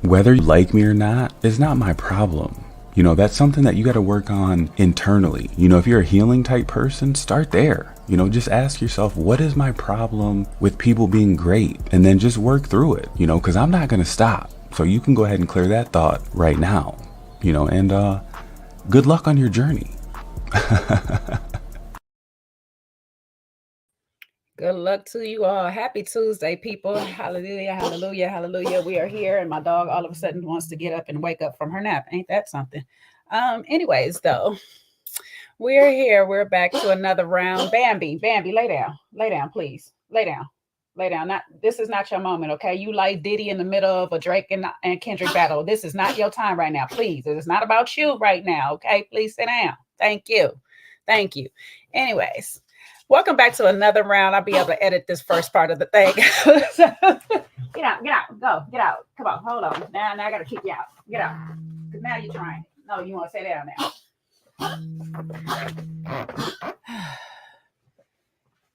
Whether you like me or not is not my problem. That's something that you got to work on internally. If you're a healing type person, start there. Just ask yourself, what is my problem with people being great? And then just work through it, because I'm not going to stop. So you can go ahead and clear that thought right now, and good luck on your journey. Good luck to you all. Happy Tuesday, people. Hallelujah, hallelujah, hallelujah. We are here, and my dog all of a sudden wants to get up and wake up from her nap. Ain't that something? Anyways, though, we're here. We're back to another round. Bambi, Bambi, lay down. Lay down, please. Lay down. Lay down. Not this is not your moment, okay? You like Diddy in the middle of a Drake and Kendrick battle. This is not your time right now. Please. It is not about you right now, okay? Please sit down. Thank you. Thank you. Anyways. Welcome back to another round. I'll be able to edit this first part of the thing. Get out, go, get out. Come on, hold on. Now I gotta kick you out. Get out. Because now you're trying. No, you want to stay down now.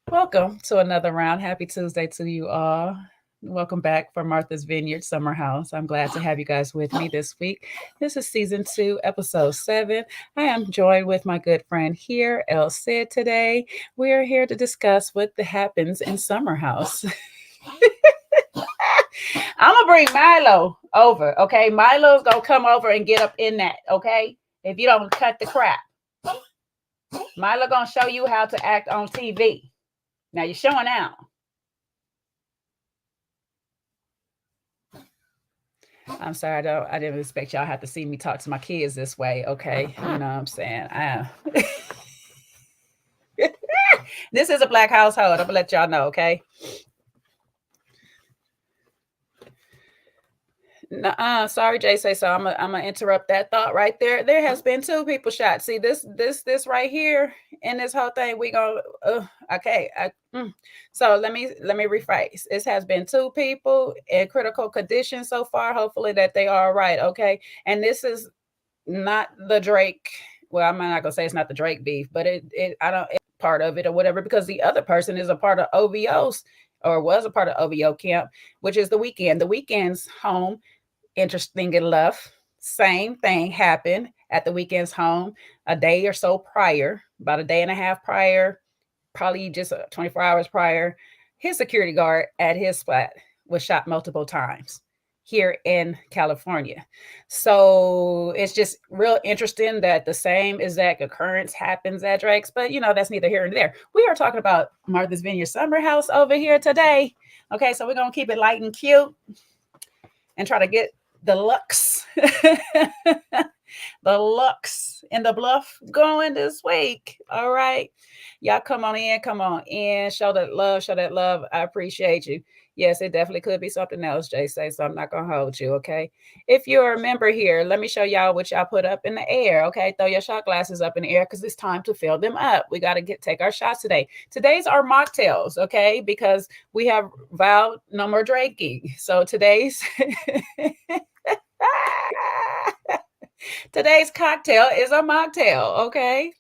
Welcome to another round. Happy Tuesday to you all. Welcome back for Martha's Vineyard Summer House. I'm glad to have you guys with me this week. This is season 2, episode 7. I am joined with my good friend here, El Cid, today. We are here to discuss what happens in Summer House. I'm going to bring Milo over, okay? Milo's going to come over and get up in that, okay? If you don't cut the crap. Milo going to show you how to act on TV. Now you're showing out. I'm sorry, I didn't expect y'all have to see me talk to my kids this way, okay? You know what I'm saying? This is a black household. I'm gonna let y'all know, okay? Sorry, Jay. Say so. I'm gonna interrupt that thought right there. There has been 2 people shot. See this right here in this whole thing. We go. Okay. So let me rephrase. This has been 2 people in critical condition so far. Hopefully that they are all right. Okay. And this is not the Drake. Well, I'm not gonna say it's not the Drake beef, but I don't it's part of it or whatever, because the other person is a part of OVO's or was a part of OVO camp, which is the Weeknd. The Weeknd's home. Interesting enough, same thing happened at the Weeknd's home a day or so prior, about a day and a half prior, probably just 24 hours prior. His security guard at his flat was shot multiple times here in California. So it's just real interesting that the same exact occurrence happens at Drake's, but that's neither here nor there. We are talking about Martha's Vineyard Summer House over here today. Okay, so we're gonna keep it light and cute and try to get the looks, the looks and the bluff going this week. All right. Y'all come on in, show that love. I appreciate you. Yes, it definitely could be something else, Jay say, so I'm not going to hold you, okay? If you're a member here, let me show y'all what y'all put up in the air, okay? Throw your shot glasses up in the air because it's time to fill them up. We got to take our shots today. Today's our mocktails, okay? Because we have vowed no more drinking. So today's... Today's cocktail is a mocktail, okay?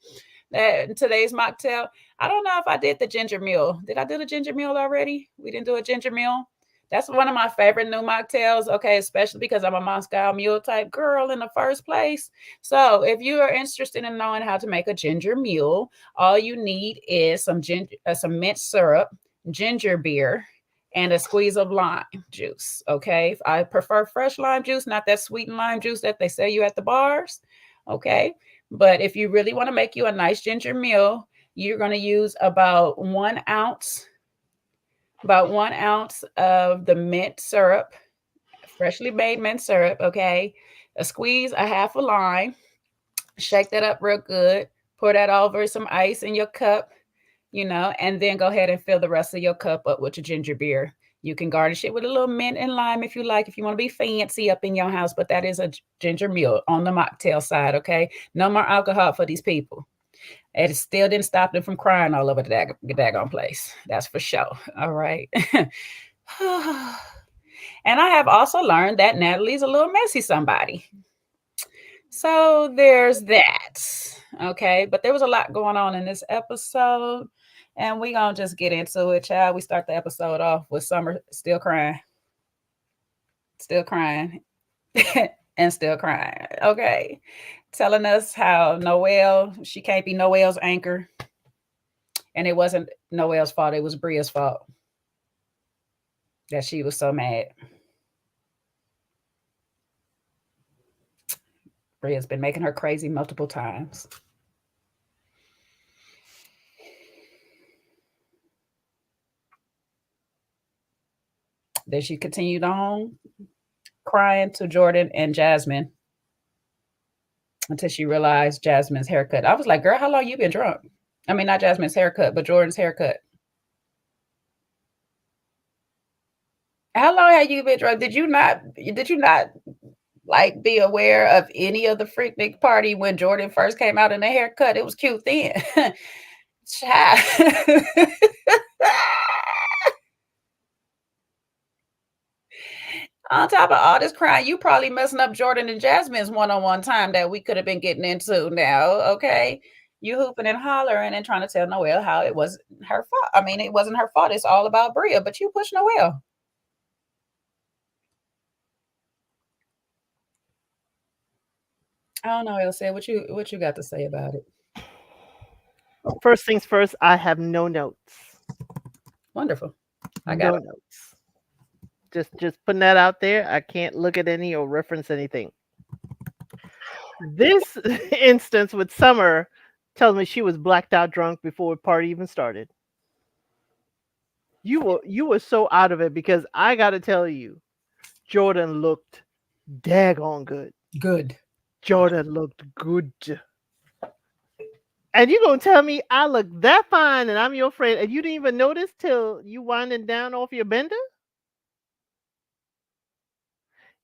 Today's mocktail. I don't know if I did the ginger mule. Did I do the ginger mule already? We didn't do a ginger mule. That's one of my favorite new mocktails, okay, especially because I'm a Moscow Mule type girl in the first place. So if you are interested in knowing how to make a ginger mule, all you need is some mint syrup, ginger beer, and a squeeze of lime juice. Okay. I prefer fresh lime juice, not that sweetened lime juice that they sell you at the bars. Okay. But if you really want to make you a nice ginger mule, you're going to use about 1 ounce of the mint syrup, freshly made mint syrup. Okay. A half a lime, shake that up real good. Pour that over some ice in your cup, and then go ahead and fill the rest of your cup up with your ginger beer. You can garnish it with a little mint and lime if you like, if you want to be fancy up in your house, but that is a ginger mule on the mocktail side, okay? No more alcohol for these people. It still didn't stop them from crying all over the daggone place. That's for sure, all right? And I have also learned that Natalie's a little messy somebody. So there's that, okay? But there was a lot going on in this episode. And we're going to just get into it, child. We start the episode off with Summer still crying. Still crying. and still crying. Okay. Telling us how Noelle, she can't be Noelle's anchor. And it wasn't Noelle's fault, it was Bria's fault that she was so mad. Bria's been making her crazy multiple times. Then she continued on crying to Jordan and Jasmine until she realized Jasmine's haircut. I was like, girl, how long you been drunk? I mean, not Jasmine's haircut, but Jordan's haircut. How long have you been drunk? Did you not like be aware of any of the Freaknik party when Jordan first came out in the haircut? It was cute then. Child. On top of all this crying, you probably messing up Jordan and Jasmine's one-on-one time that we could have been getting into now, okay? You hooping and hollering and trying to tell Noelle how it was her fault. I mean, it wasn't her fault. It's all about Bria, but you push Noelle. I don't know, Elsie. What you got to say about it? First things first, I have no notes. Wonderful. I got No it. notes. Just putting that out there. I can't look at any or reference anything. This instance with Summer tells me she was blacked out drunk before the party even started. You were so out of it because I gotta tell you, Jordan looked daggone good. Good. Jordan looked good. And you gonna tell me I look that fine and I'm your friend and you didn't even notice till you winding down off your bender?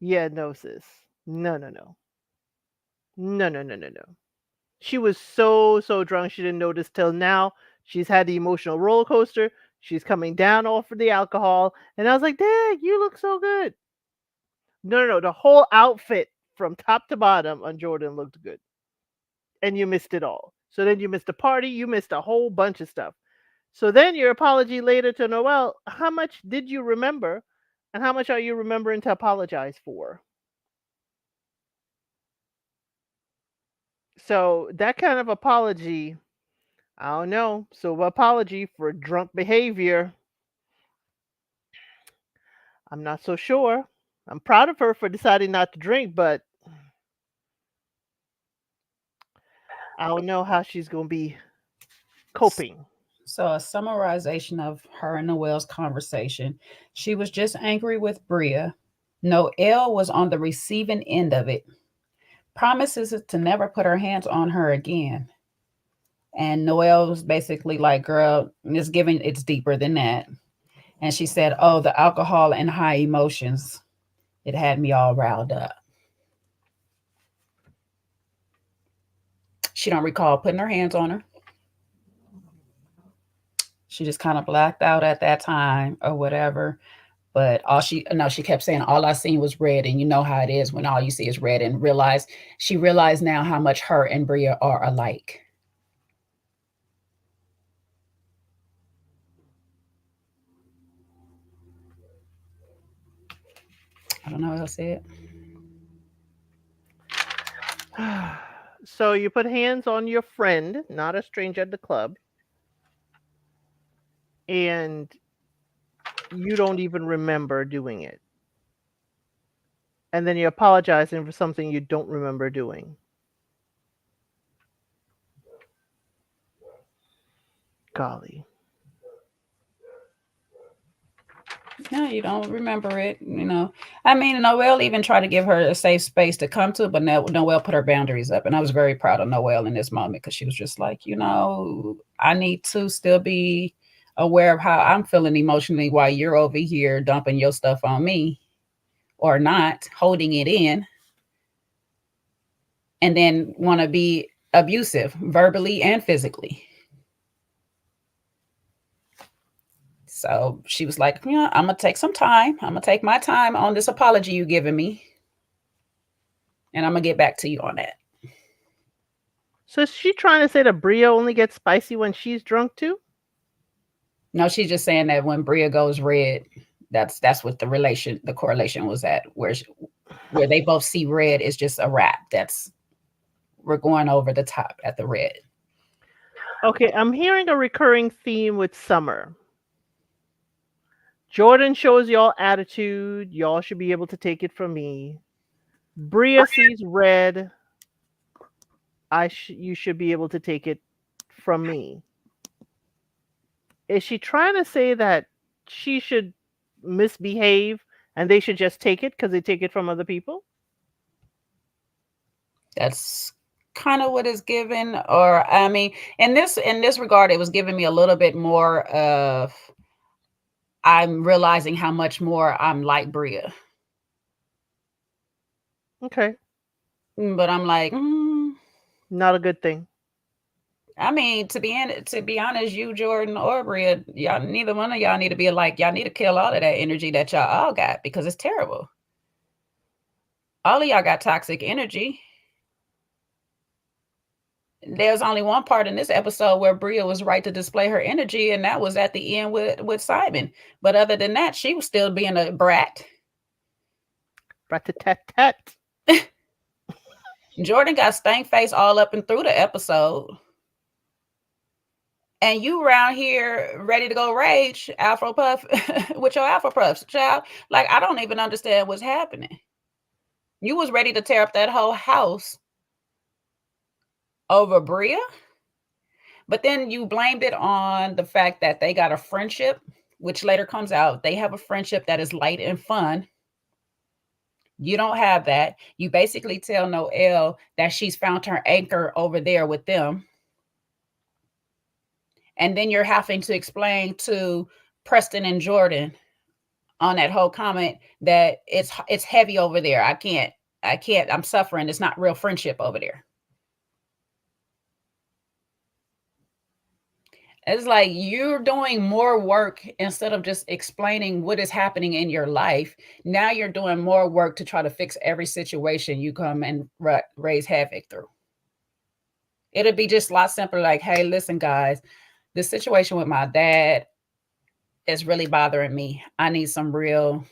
Yeah, no, sis. No. No. She was so drunk she didn't notice till now. She's had the emotional roller coaster. She's coming down off of the alcohol. And I was like, Dad, you look so good. No. The whole outfit from top to bottom on Jordan looked good. And you missed it all. So then you missed the party. You missed a whole bunch of stuff. So then your apology later to Noelle, how much did you remember? And how much are you remembering to apologize for? So that kind of apology, I don't know. So apology for drunk behavior, I'm not so sure. I'm proud of her for deciding not to drink, but I don't know how she's going to be coping. So a summarization of her and Noelle's conversation. She was just angry with Bria. Noelle was on the receiving end of it. Promises to never put her hands on her again. And Noelle was basically like, girl, it's deeper than that. And she said, oh, the alcohol and high emotions. It had me all riled up. She don't recall putting her hands on her. She just kind of blacked out at that time or whatever. But she kept saying, all I seen was red. And you know how it is when all you see is red, and she realized now how much her and Bria are alike. I don't know what else to say. So you put hands on your friend, not a stranger at the club, and you don't even remember doing it. And then you're apologizing for something you don't remember doing. Golly. No, you don't remember it. I mean, Noelle even tried to give her a safe space to come to, but Noelle put her boundaries up. And I was very proud of Noelle in this moment because she was just like, I need to still be aware of how I'm feeling emotionally while you're over here dumping your stuff on me or not, holding it in, and then want to be abusive verbally and physically. So she was like, I'm going to take some time. I'm going to take my time on this apology you giving me. And I'm going to get back to you on that. So is she trying to say that Bria only gets spicy when she's drunk too? No, she's just saying that when Bria goes red, that's what the correlation was at. where they both see red is just a wrap. We're going over the top at the red. Okay, I'm hearing a recurring theme with Summer. Jordan shows y'all attitude. Y'all should be able to take it from me. Bria sees red. You should be able to take it from me. Is she trying to say that she should misbehave and they should just take it because they take it from other people? That's kind of what is given. Or I mean, in this regard, it was giving me a little bit more of, I'm realizing how much more I'm like Bria. Okay. But I'm like, not a good thing. I mean, to be honest, you, Jordan, or Bria, y'all, neither one of y'all need to be like, y'all need to kill all of that energy that y'all all got, because it's terrible. All of y'all got toxic energy. There's only one part in this episode where Bria was right to display her energy, and that was at the end with Simon. But other than that, she was still being a brat. Rat-a-tat-tat. Jordan got stank face all up and through the episode. And you around here ready to go rage, Afro Puff, with your Afro Puffs, child. Like, I don't even understand what's happening. You was ready to tear up that whole house over Bria, but then you blamed it on the fact that they got a friendship, which later comes out they have a friendship that is light and fun. You don't have that. You basically tell Noelle that she's found her anchor over there with them. And then you're having to explain to Preston and Jordan on that whole comment that it's heavy over there. I can't, I'm suffering. It's not real friendship over there. It's like you're doing more work instead of just explaining what is happening in your life. Now you're doing more work to try to fix every situation you come and raise havoc through. It'll be just a lot simpler. Like, hey, listen, guys, the situation with my dad is really bothering me. I need some real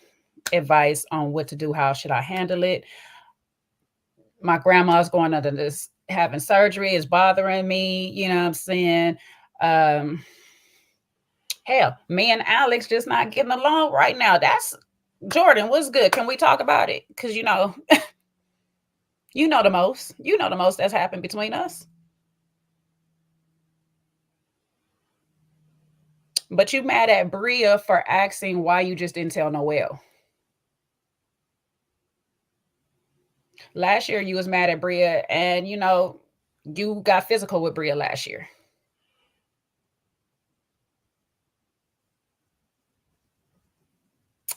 advice on what to do. How should I handle it? My grandma's going under this, having surgery, is bothering me. You know what I'm saying? Hell, me and Alex just not getting along right now. That's Jordan. What's good? Can we talk about it? Because you know the most. You know the most that's happened between us. But you mad at Bria for asking why you just didn't tell Noelle. Last year you was mad at Bria, and you got physical with Bria last year.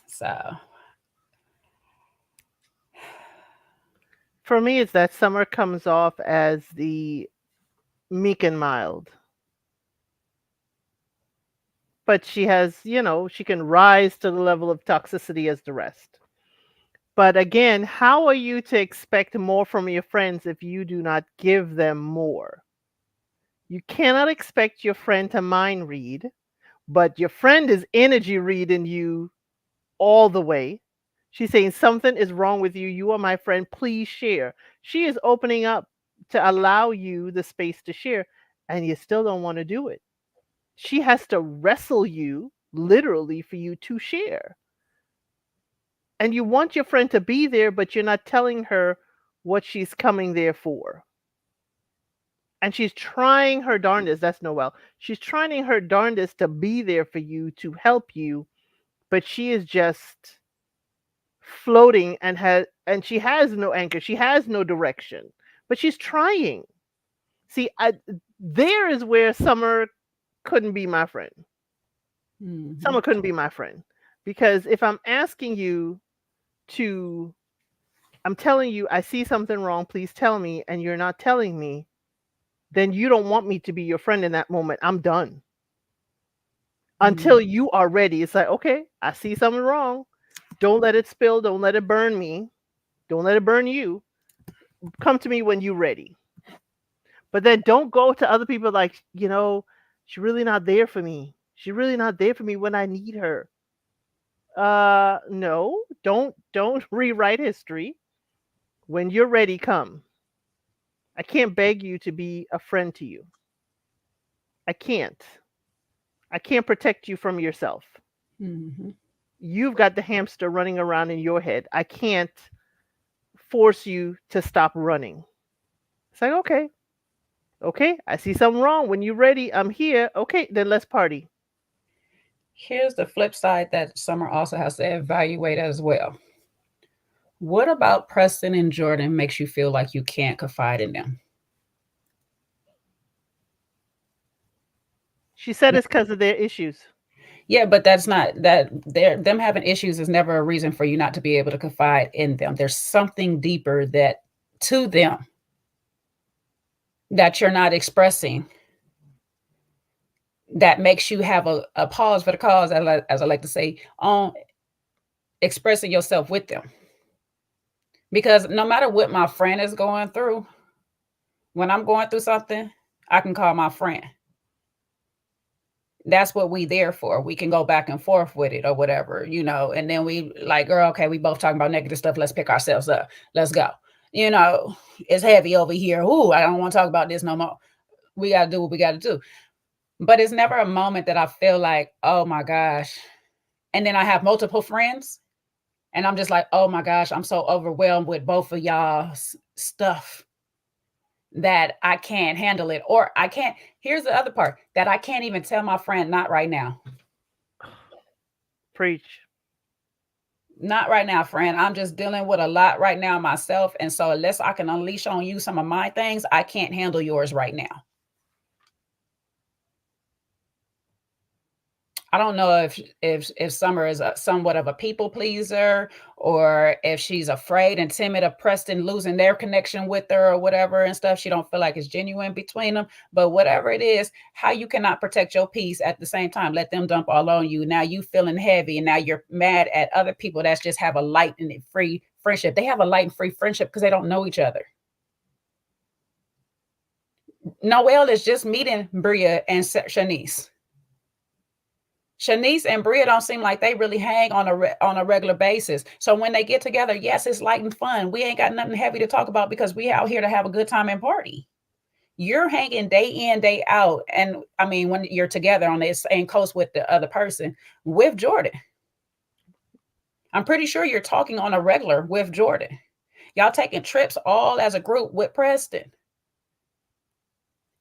So for me, it's that Summer comes off as the meek and mild. But she has, she can rise to the level of toxicity as the rest. But again, how are you to expect more from your friends if you do not give them more? You cannot expect your friend to mind read, but your friend is energy reading you all the way. She's saying something is wrong with you. You are my friend. Please share. She is opening up to allow you the space to share, and you still don't want to do it. She has to wrestle you literally for you to share. And you want your friend to be there, but you're not telling her what she's coming there for. And she's trying her darndest. That's Noelle. She's trying her darndest to be there for you, to help you, but she is just floating and she has no anchor. She has no direction, but she's trying. See, there is where Summer couldn't be my friend. Mm-hmm. Summer couldn't be my friend, because if I'm asking you I'm telling you, I see something wrong, please tell me, and you're not telling me, then you don't want me to be your friend in that moment. I'm done. Until you are ready. It's like, okay, I see something wrong. Don't let it spill. Don't let it burn me. Don't let it burn you. Come to me when you're ready. But then don't go to other people like, she's really not there for me. She's really not there for me when I need her. No, don't rewrite history. When you're ready, come. I can't beg you to be a friend to you. I can't. I can't protect you from yourself. Mm-hmm. You've got the hamster running around in your head. I can't force you to stop running. It's like, okay, okay, I see something wrong. When you're ready, I'm here. Okay, then let's party. Here's the flip side that Summer also has to evaluate as well. What about Preston and Jordan makes you feel like you can't confide in them? She said it's because of their issues. Yeah, but that's not that they're them having issues is never a reason for you not to be able to confide in them. There's something deeper that to them that you're not expressing that makes you have a pause for the cause, as I like to say, on expressing yourself with them. Because no matter what my friend is going through, when I'm going through something, I can call my friend. That's what we there for. We can go back and forth with it or whatever, and then we like, girl, okay, we both talking about negative stuff. Let's pick ourselves up. Let's go. You know, it's heavy over here. Ooh, I don't want to talk about this no more. We got to do what we got to do. But it's never a moment that I feel like, oh my gosh. And then I have multiple friends and I'm just like, oh my gosh, I'm so overwhelmed with both of y'all's stuff that I can't handle it. Or I can't, here's the other part that I can't even tell my friend, not right now. Preach. Not right now, friend. I'm just dealing with a lot right now myself. And so, unless I can unleash on you some of my things, I can't handle yours right now. I don't know if Summer is somewhat of a people pleaser, or if she's afraid and timid of Preston losing their connection with her or whatever and stuff. She don't feel like it's genuine between them. But whatever it is, how you cannot protect your peace at the same time, let them dump all on you. Now you feeling heavy, and now you're mad at other people that just have a light and free friendship. They have a light and free friendship because they don't know each other. Noelle is just meeting Bria and Shanice. Shanice and Bria don't seem like they really hang on a regular basis. So when they get together, yes, it's light and fun. We ain't got nothing heavy to talk about because we out here to have a good time and party. You're hanging day in, day out, and I mean when you're together on the same coast with the other person, with Jordan. I'm pretty sure you're talking on a regular with Jordan. Y'all taking trips all as a group with Preston.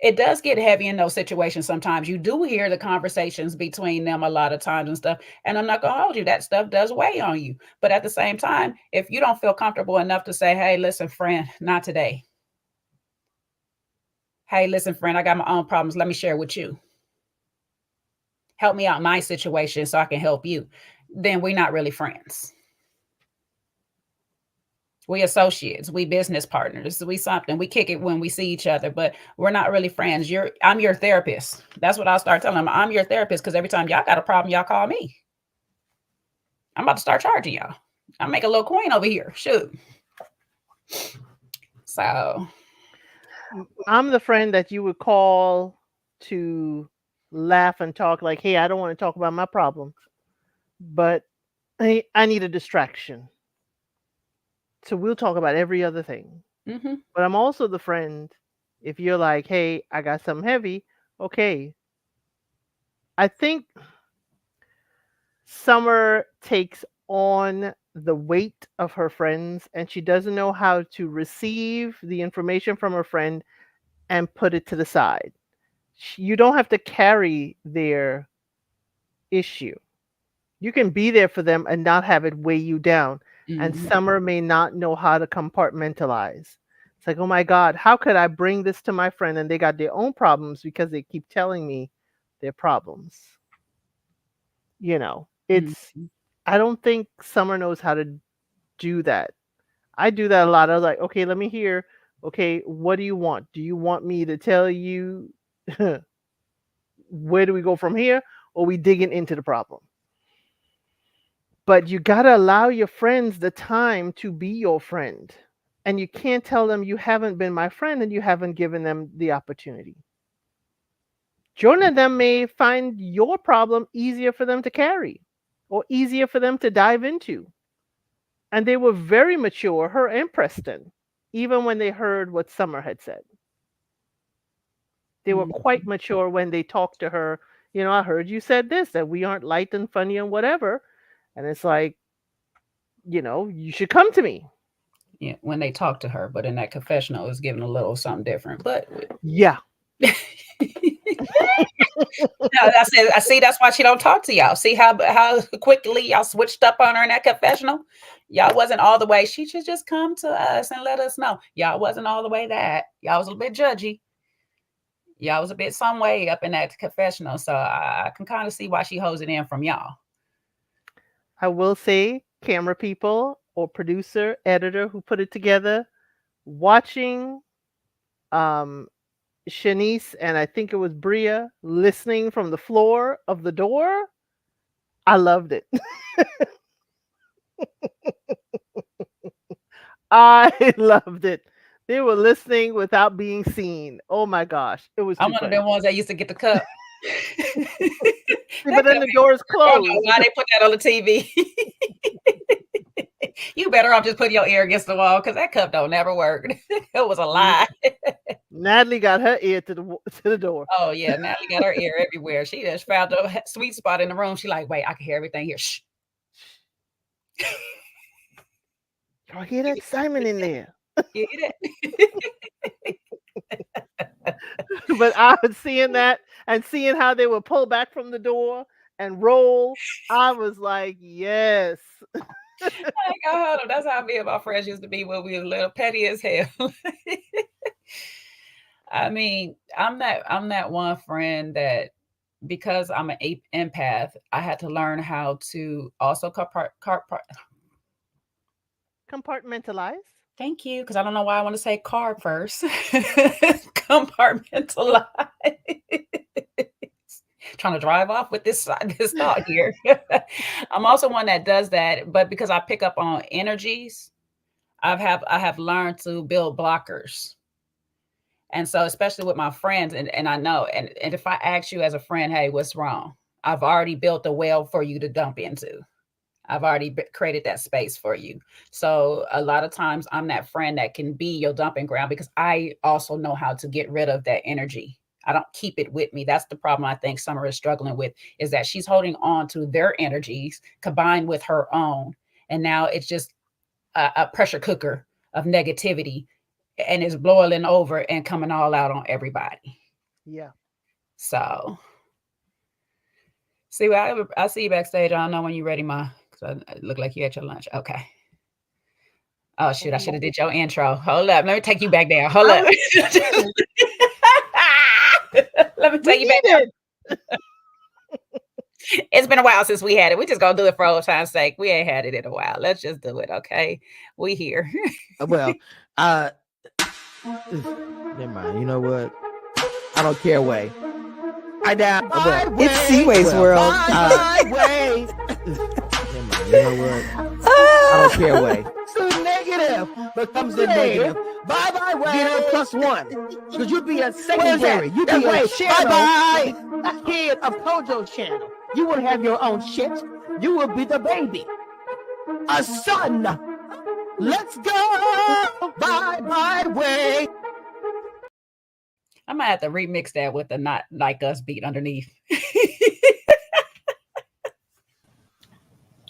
It does get heavy in those situations sometimes. You do hear the conversations between them a lot of times and stuff. And I'm not gonna hold you, that stuff does weigh on you. But at the same time, if you don't feel comfortable enough to say, hey, listen, friend, not today. Hey, listen, friend, I got my own problems. Let me share with you. Help me out in my situation so I can help you. Then we're not really friends. We associates, we business partners, we something, we kick it when we see each other, but we're not really friends. I'm your therapist. That's what I'll start telling them. I'm your therapist because every time y'all got a problem, y'all call me. I'm about to start charging y'all. I make a little coin over here. Shoot. So I'm the friend that you would call to laugh and talk like, hey, I don't want to talk about my problem, but I need a distraction. So we'll talk about every other thing. mm-hmm. But I'm also the friend, if you're like, hey, I got something heavy, okay. I think Summer takes on the weight of her friends, and she doesn't know how to receive the information from her friend and put it to the side. You don't have to carry their issue. You can be there for them and not have it weigh you down. Mm-hmm. And Summer may not know how to compartmentalize. It's like, oh my God, how could I bring this to my friend and they got their own problems because they keep telling me their problems? It's, Mm-hmm. I don't think Summer knows how to do that. I do that a lot. I was like, okay, let me hear. Okay, what do you want? Do you want me to tell you where do we go from here, or we digging into the problem? But you got to allow your friends the time to be your friend. And you can't tell them you haven't been my friend and you haven't given them the opportunity. Jordan and them may find your problem easier for them to carry. or easier for them to dive into. And they were very mature, her and Preston, even when they heard what Summer had said. They were quite mature when they talked to her. I heard you said this, that we aren't light and funny and whatever. And it's like, you should come to me. Yeah, when they talked to her, but in that confessional, it was giving a little something different. But yeah. No, I see. That's why she don't talk to y'all. See how quickly y'all switched up on her in that confessional. Y'all wasn't all the way. She should just come to us and let us know. Y'all wasn't all the way that. Y'all was a little bit judgy. Y'all was a bit some way up in that confessional. So I can kind of see why she holds it in from y'all. I will say, camera people or producer, editor who put it together, watching Shanice and I think it was Bria listening from the floor of the door, I loved it. I loved it. They were listening without being seen. Oh my gosh. It was I'm one of them ones that used to get the cup. But then the door's closed. I don't know why they put that on the TV. You better off just putting your ear against the wall because that cup don't never work. It was a lie. Natalie got her ear to the door. Oh yeah, Natalie got her ear everywhere. She just found a sweet spot in the room. She like, wait, I can hear everything here. Shh. Y'all hear that Simon in there? You hear that? But I was seeing that and seeing how they would pull back from the door and roll. I was like, yes. That's how me and my friends used to be when we were little, petty as hell. I mean, I'm that one friend that because I'm an empath, I had to learn how to also compartmentalize. Thank you, because I don't know why I want to say carb first. Compartmentalize. Trying to drive off with this thought here. I'm also one that does that, but because I pick up on energies, I have learned to build blockers. And so, especially with my friends, and I know, and if I ask you as a friend, hey, what's wrong? I've already built a well for you to dump into. I've already created that space for you. So a lot of times I'm that friend that can be your dumping ground because I also know how to get rid of that energy. I don't keep it with me. That's the problem I think Summer is struggling with, is that she's holding on to their energies combined with her own. And now it's just a pressure cooker of negativity, and it's boiling over and coming all out on everybody. Yeah. So, see, I see you backstage. I don't know when you're ready, Ma. Because I look like you at your lunch. Okay. Oh, shoot. I should have did your intro. Hold up. Let me take you back down. Hold up. Let me take you back down. It's been a while since we had it. We just gonna do it for old time's sake. We ain't had it in a while. Let's just do it, okay? We here. Well, never mind. You know what? I don't care. Way. I down. It's Seaway's world. Never mind. You know what? I don't care. Way. So negative becomes a negative. Bye way. Get a +1 because you'd be a secondary. You'd be a channel. Bye. Kid of Kojo's channel. You would have your own shit. You would be the baby. A son. Let's go. Bye way. I might have to remix that with the Not Like Us beat underneath.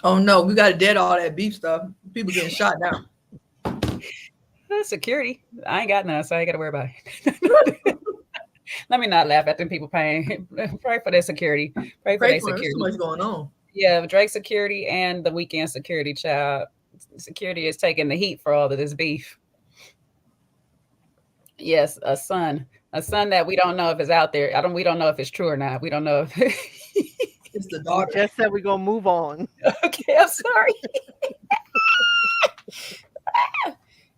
Oh no, we got to dead all that beef stuff. People getting shot now. Security. I ain't got none, so I ain't got to worry about it. Let me not laugh at them people paying. Pray for their security. Pray for their security. So much going on. Yeah, Drake security and the Weeknd security, child. Security is taking the heat for all of this beef. Yes, a son that we don't know if it's out there. We don't know if it's true or not. We don't know if it's the daughter. Just said we're gonna move on. Okay, I'm sorry.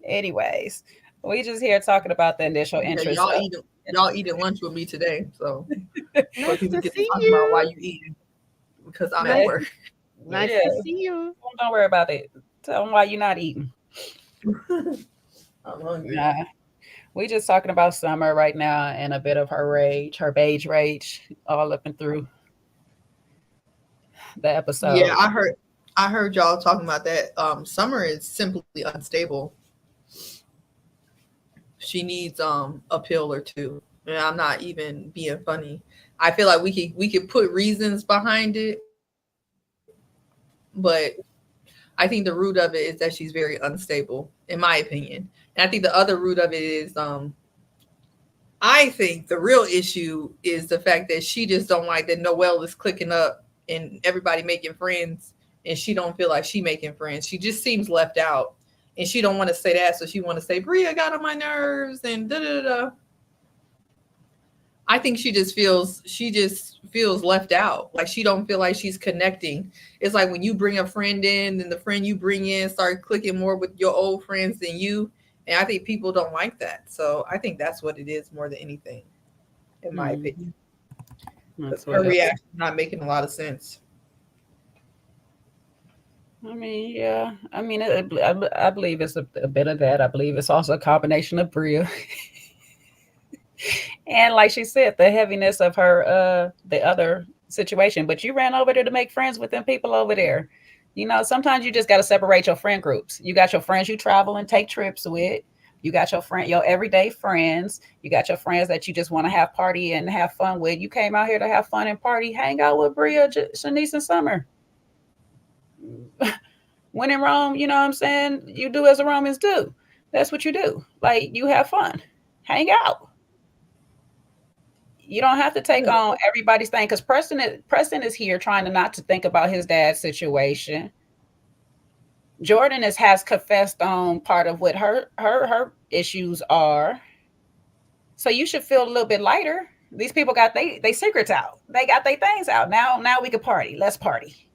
Anyways, we just here talking about the initial interest. Y'all eating lunch with me today, so nice people to get see to talk you. about why you eating, because I'm at work. Nice to see you. Don't worry about it. Tell them why you're not eating. I'm hungry. We just talking about Summer right now and a bit of her rage, her beige rage, all up and through. the episode. Yeah, I heard y'all talking about that. Summer is simply unstable. She needs a pill or two. And I'm not even being funny. I feel like we could put reasons behind it, but I think the root of it is that she's very unstable, in my opinion. And I think the other root of it is I think the real issue is the fact that she just don't like that Noelle is clicking up and everybody making friends, and she don't feel like she making friends. She just seems left out, and she don't want to say that, so she want to say Bria got on my nerves and da da da. I think she just feels left out. Like she don't feel like she's connecting. It's like when you bring a friend in, then the friend you bring in start clicking more with your old friends than you. And I think people don't like that. So I think that's what it is more than anything, in my opinion. Her reaction not making a lot of sense. I mean, yeah. I mean, I believe it's a bit of that. I believe it's also a combination of Bria. And like she said, the heaviness of her, the other situation. But you ran over there to make friends with them people over there. You know, sometimes you just got to separate your friend groups. You got your friends you travel and take trips with. You got your everyday friends. You got your friends that you just want to have party and have fun with. You came out here to have fun and party. Hang out with Bria, Shanice, and Summer. When in Rome, you know what I'm saying? You do as the Romans do. That's what you do. Like, you have fun. Hang out. You don't have to take on everybody's thing, because Preston is here trying to not to think about his dad's situation. Jordan has confessed on part of what her issues are. So you should feel a little bit lighter. These people got they secrets out. They got their things out. Now we can party. Let's party.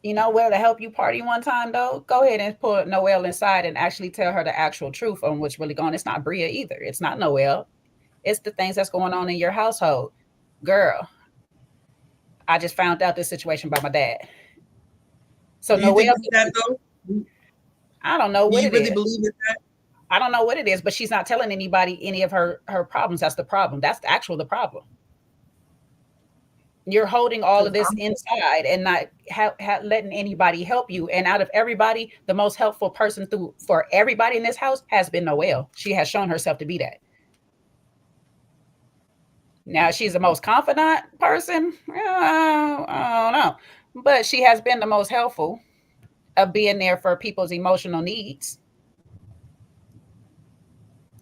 You know where to help you party one time though? Go ahead and put Noelle inside and actually tell her the actual truth on what's really going on. It's not Bria either. It's not Noelle. It's the things that's going on in your household. Girl, I just found out this situation by my dad. So Noelle, that though? I don't know what it is. Do you really believe in that? I don't know what it is, but she's not telling anybody any of her problems. That's the problem. That's the problem. You're holding all of this inside and not letting anybody help you. And out of everybody, the most helpful person for everybody in this house has been Noelle. She has shown herself to be that. Now, she's the most confident person. I don't know. But she has been the most helpful of being there for people's emotional needs.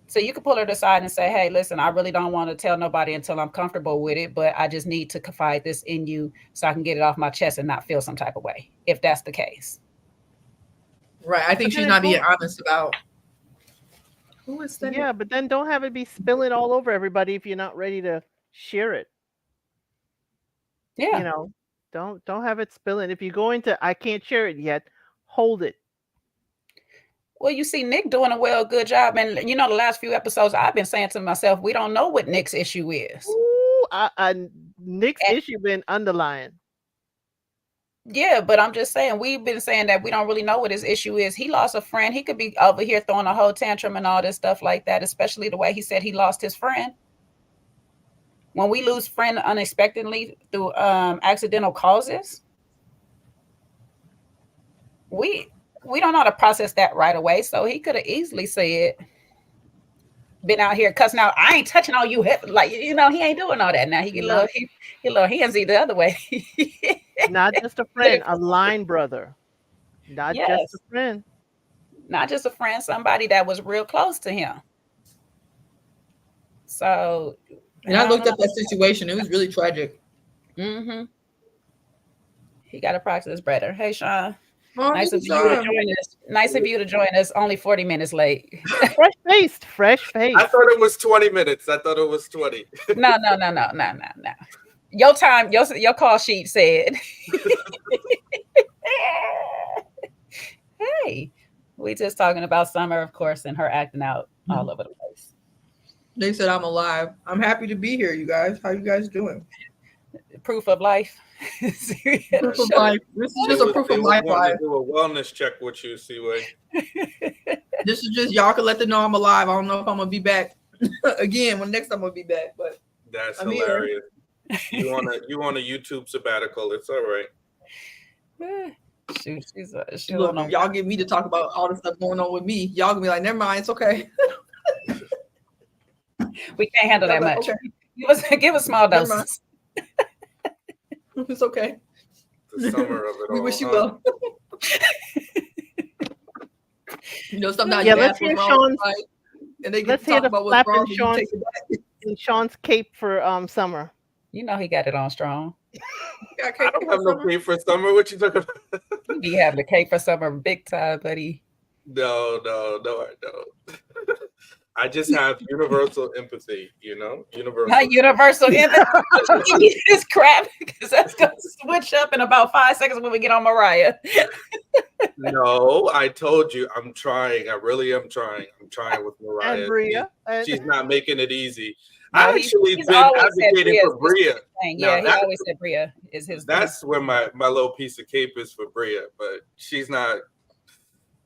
So you can pull her aside and say, hey, listen, I really don't want to tell nobody until I'm comfortable with it, but I just need to confide this in you so I can get it off my chest and not feel some type of way, if that's the case. Right. I think she's not being honest about who is that. Yeah, but then don't have it be spilling all over everybody if you're not ready to share it. Yeah. You know, don't have it spilling. If you go into I can't share it yet, hold it. Well, you see Nick doing a good job. And, you know, the last few episodes, I've been saying to myself, we don't know what Nick's issue is. Ooh, Nick's issue been underlying. Yeah, but I'm just saying, we've been saying that we don't really know what his issue is. He lost a friend. He could be over here throwing a whole tantrum and all this stuff like that, especially the way he said he lost his friend. When we lose friend unexpectedly through accidental causes, we don't know how to process that right away. So he could have easily said, been out here cussing out, I ain't touching all you, like, you know, he ain't doing all that. Now he get a little handsy the other way. Not just a friend, a line brother. Not just a friend. Not just a friend, somebody that was real close to him. So, and I looked up that situation. It was really tragic. Mm-hmm. He got to practice better. Hey, Sean. Oh, nice of you to join us. Nice of you to join us. Only 40 minutes late. Fresh faced. I thought it was 20 minutes. I thought it was 20. No. Your time, your call sheet said. Hey, we just talking about Summer, of course, and her acting out all over the place. They said I'm alive. I'm happy to be here, you guys. How you guys doing? Proof of life. Proof of life. This is just a proof of life. I do a wellness check with you, Seaway. This is just y'all can let them know I'm alive. I don't know if I'm gonna be back again when next time I'm gonna be back, but that's I'm hilarious. You want a YouTube sabbatical? It's all right. Shoot, she Look, don't if know. y'all get me to talk about all the stuff going on with me, y'all gonna be like, never mind, it's okay. We can't handle that Like, much. okay, Give us small Never mind. doses. it's okay. The summer of it all. We wish you huh? well. You know, sometimes Yeah, you let's ask what's hear wrong Sean's. right, and they get Let's to hear talk the about what's flap wrong, in and you Sean's take it back. Sean's cape for summer. You know he got it on strong. Yeah, I don't have no pay for summer. What you talking about? You be having the cake for summer big time, buddy. No, I don't. I just have universal empathy, universal. Not universal empathy. Give me this crap because that's gonna switch up in about 5 seconds when we get on Mariah. No, I told you I'm trying. I really am trying. I'm trying with Mariah. And Bria. She's not making it easy. No, I actually he's been always said advocating Bria for Bria. Yeah, he Now always said Bria is his. that's where my little piece of cape is for Bria, but she's not.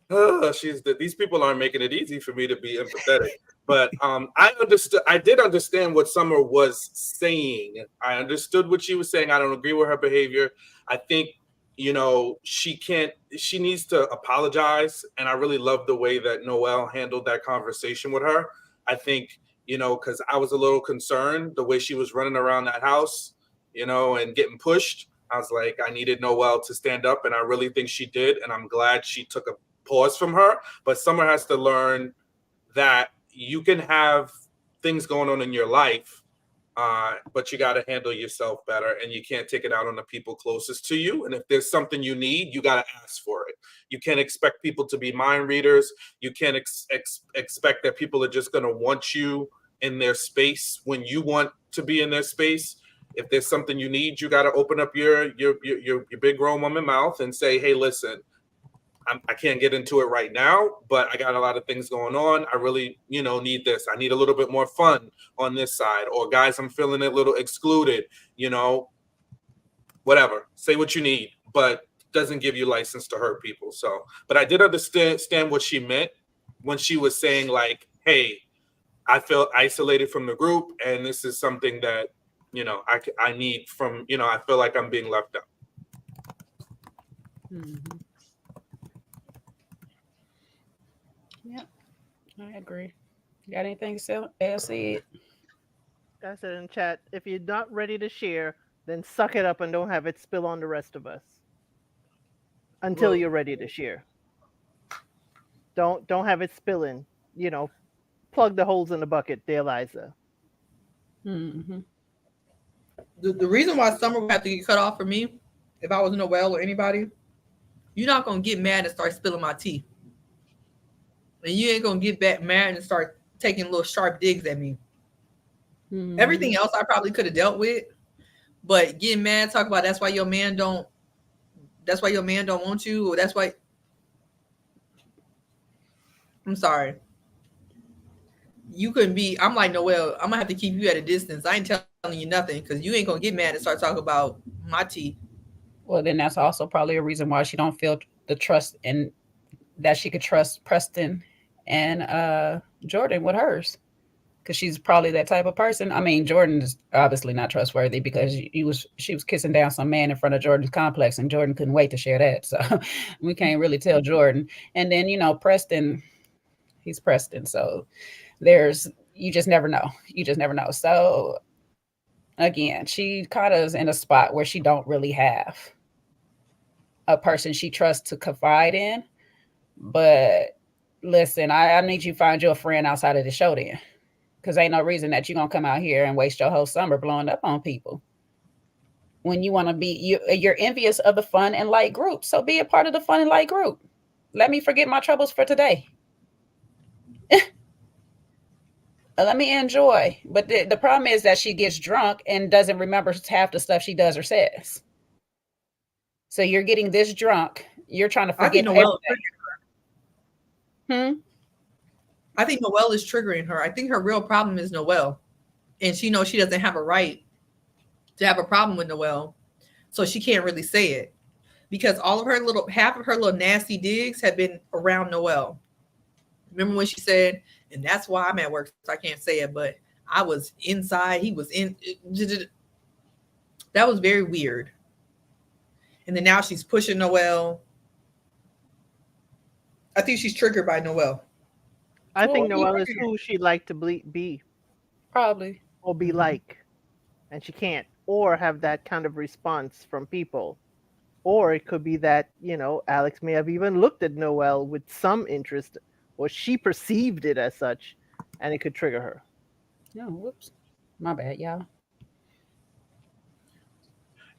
These people aren't making it easy for me to be empathetic. But I did understand what Summer was saying. I understood what she was saying. I don't agree with her behavior. I think, she needs to apologize. And I really love the way that Noelle handled that conversation with her. I think, because I was a little concerned the way she was running around that house, and getting pushed. I was like, I needed Noelle to stand up. And I really think she did. And I'm glad she took a pause from her. But Summer has to learn that you can have things going on in your life, but you got to handle yourself better, and you can't take it out on the people closest to you. And if there's something you need, you got to ask for it. You can't expect people to be mind readers. You can't expect that people are just going to want you in their space when you want to be in their space. If there's something you need, you got to open up your big grown woman mouth and say, hey, listen, I can't get into it right now, but I got a lot of things going on. I really, need this. I need a little bit more fun on this side. Or guys, I'm feeling a little excluded, whatever. Say what you need, but doesn't give you license to hurt people. So, but I did understand what she meant when she was saying like, hey, I feel isolated from the group. And this is something that, I need from, I feel like I'm being left out. Mm-hmm. Yeah, I agree. You got anything to say? I said in chat, if you're not ready to share, then suck it up and don't have it spill on the rest of us until you're ready to share. Don't have it spilling. Plug the holes in the bucket, dear Liza. Mm-hmm. The reason why Summer would have to get cut off for me, if I was Noelle or anybody, you're not gonna get mad and start spilling my tea. And you ain't gonna get back mad and start taking little sharp digs at me. Mm-hmm. Everything else I probably could have dealt with, but getting mad, talk about that's why your man don't want you, or that's why. I'm sorry. You couldn't be. I'm like Noelle. I'm gonna have to keep you at a distance. I ain't telling you nothing because you ain't gonna get mad and start talking about my tea. Well, then that's also probably a reason why she don't feel the trust and that she could trust Preston and Jordan with hers, because she's probably that type of person. I mean, Jordan is obviously not trustworthy because she was kissing down some man in front of Jordan's complex, and Jordan couldn't wait to share that. So we can't really tell Jordan. And then Preston, he's Preston. So you just never know. So again, she kind of is in a spot where she don't really have a person she trusts to confide in. But listen, I need you to find you a friend outside of the show then, because ain't no reason that you're going to come out here and waste your whole summer blowing up on people when you want to be, you're envious of the fun and light group. So be a part of the fun and light group. Let me forget my troubles for today. Let me enjoy. But the problem is that she gets drunk and doesn't remember half the stuff she does or says. So you're getting this drunk. You're trying to forget everything. I think Noelle is triggering her. I think her real problem is Noelle. And she knows she doesn't have a right to have a problem with Noelle. So she can't really say it. Because half of her little nasty digs have been around Noelle. Remember when she said, and that's why I'm at work, so I can't say it, but I was inside, he was in. That was very weird. And then now she's pushing Noelle. I think she's triggered by Noelle. I think Well, Noelle is who she'd like to be Probably. or be like, and she can't, or have that kind of response from people. Or it could be that, Alex may have even looked at Noelle with some interest, or she perceived it as such, and it could trigger her. No, whoops. My bad, y'all.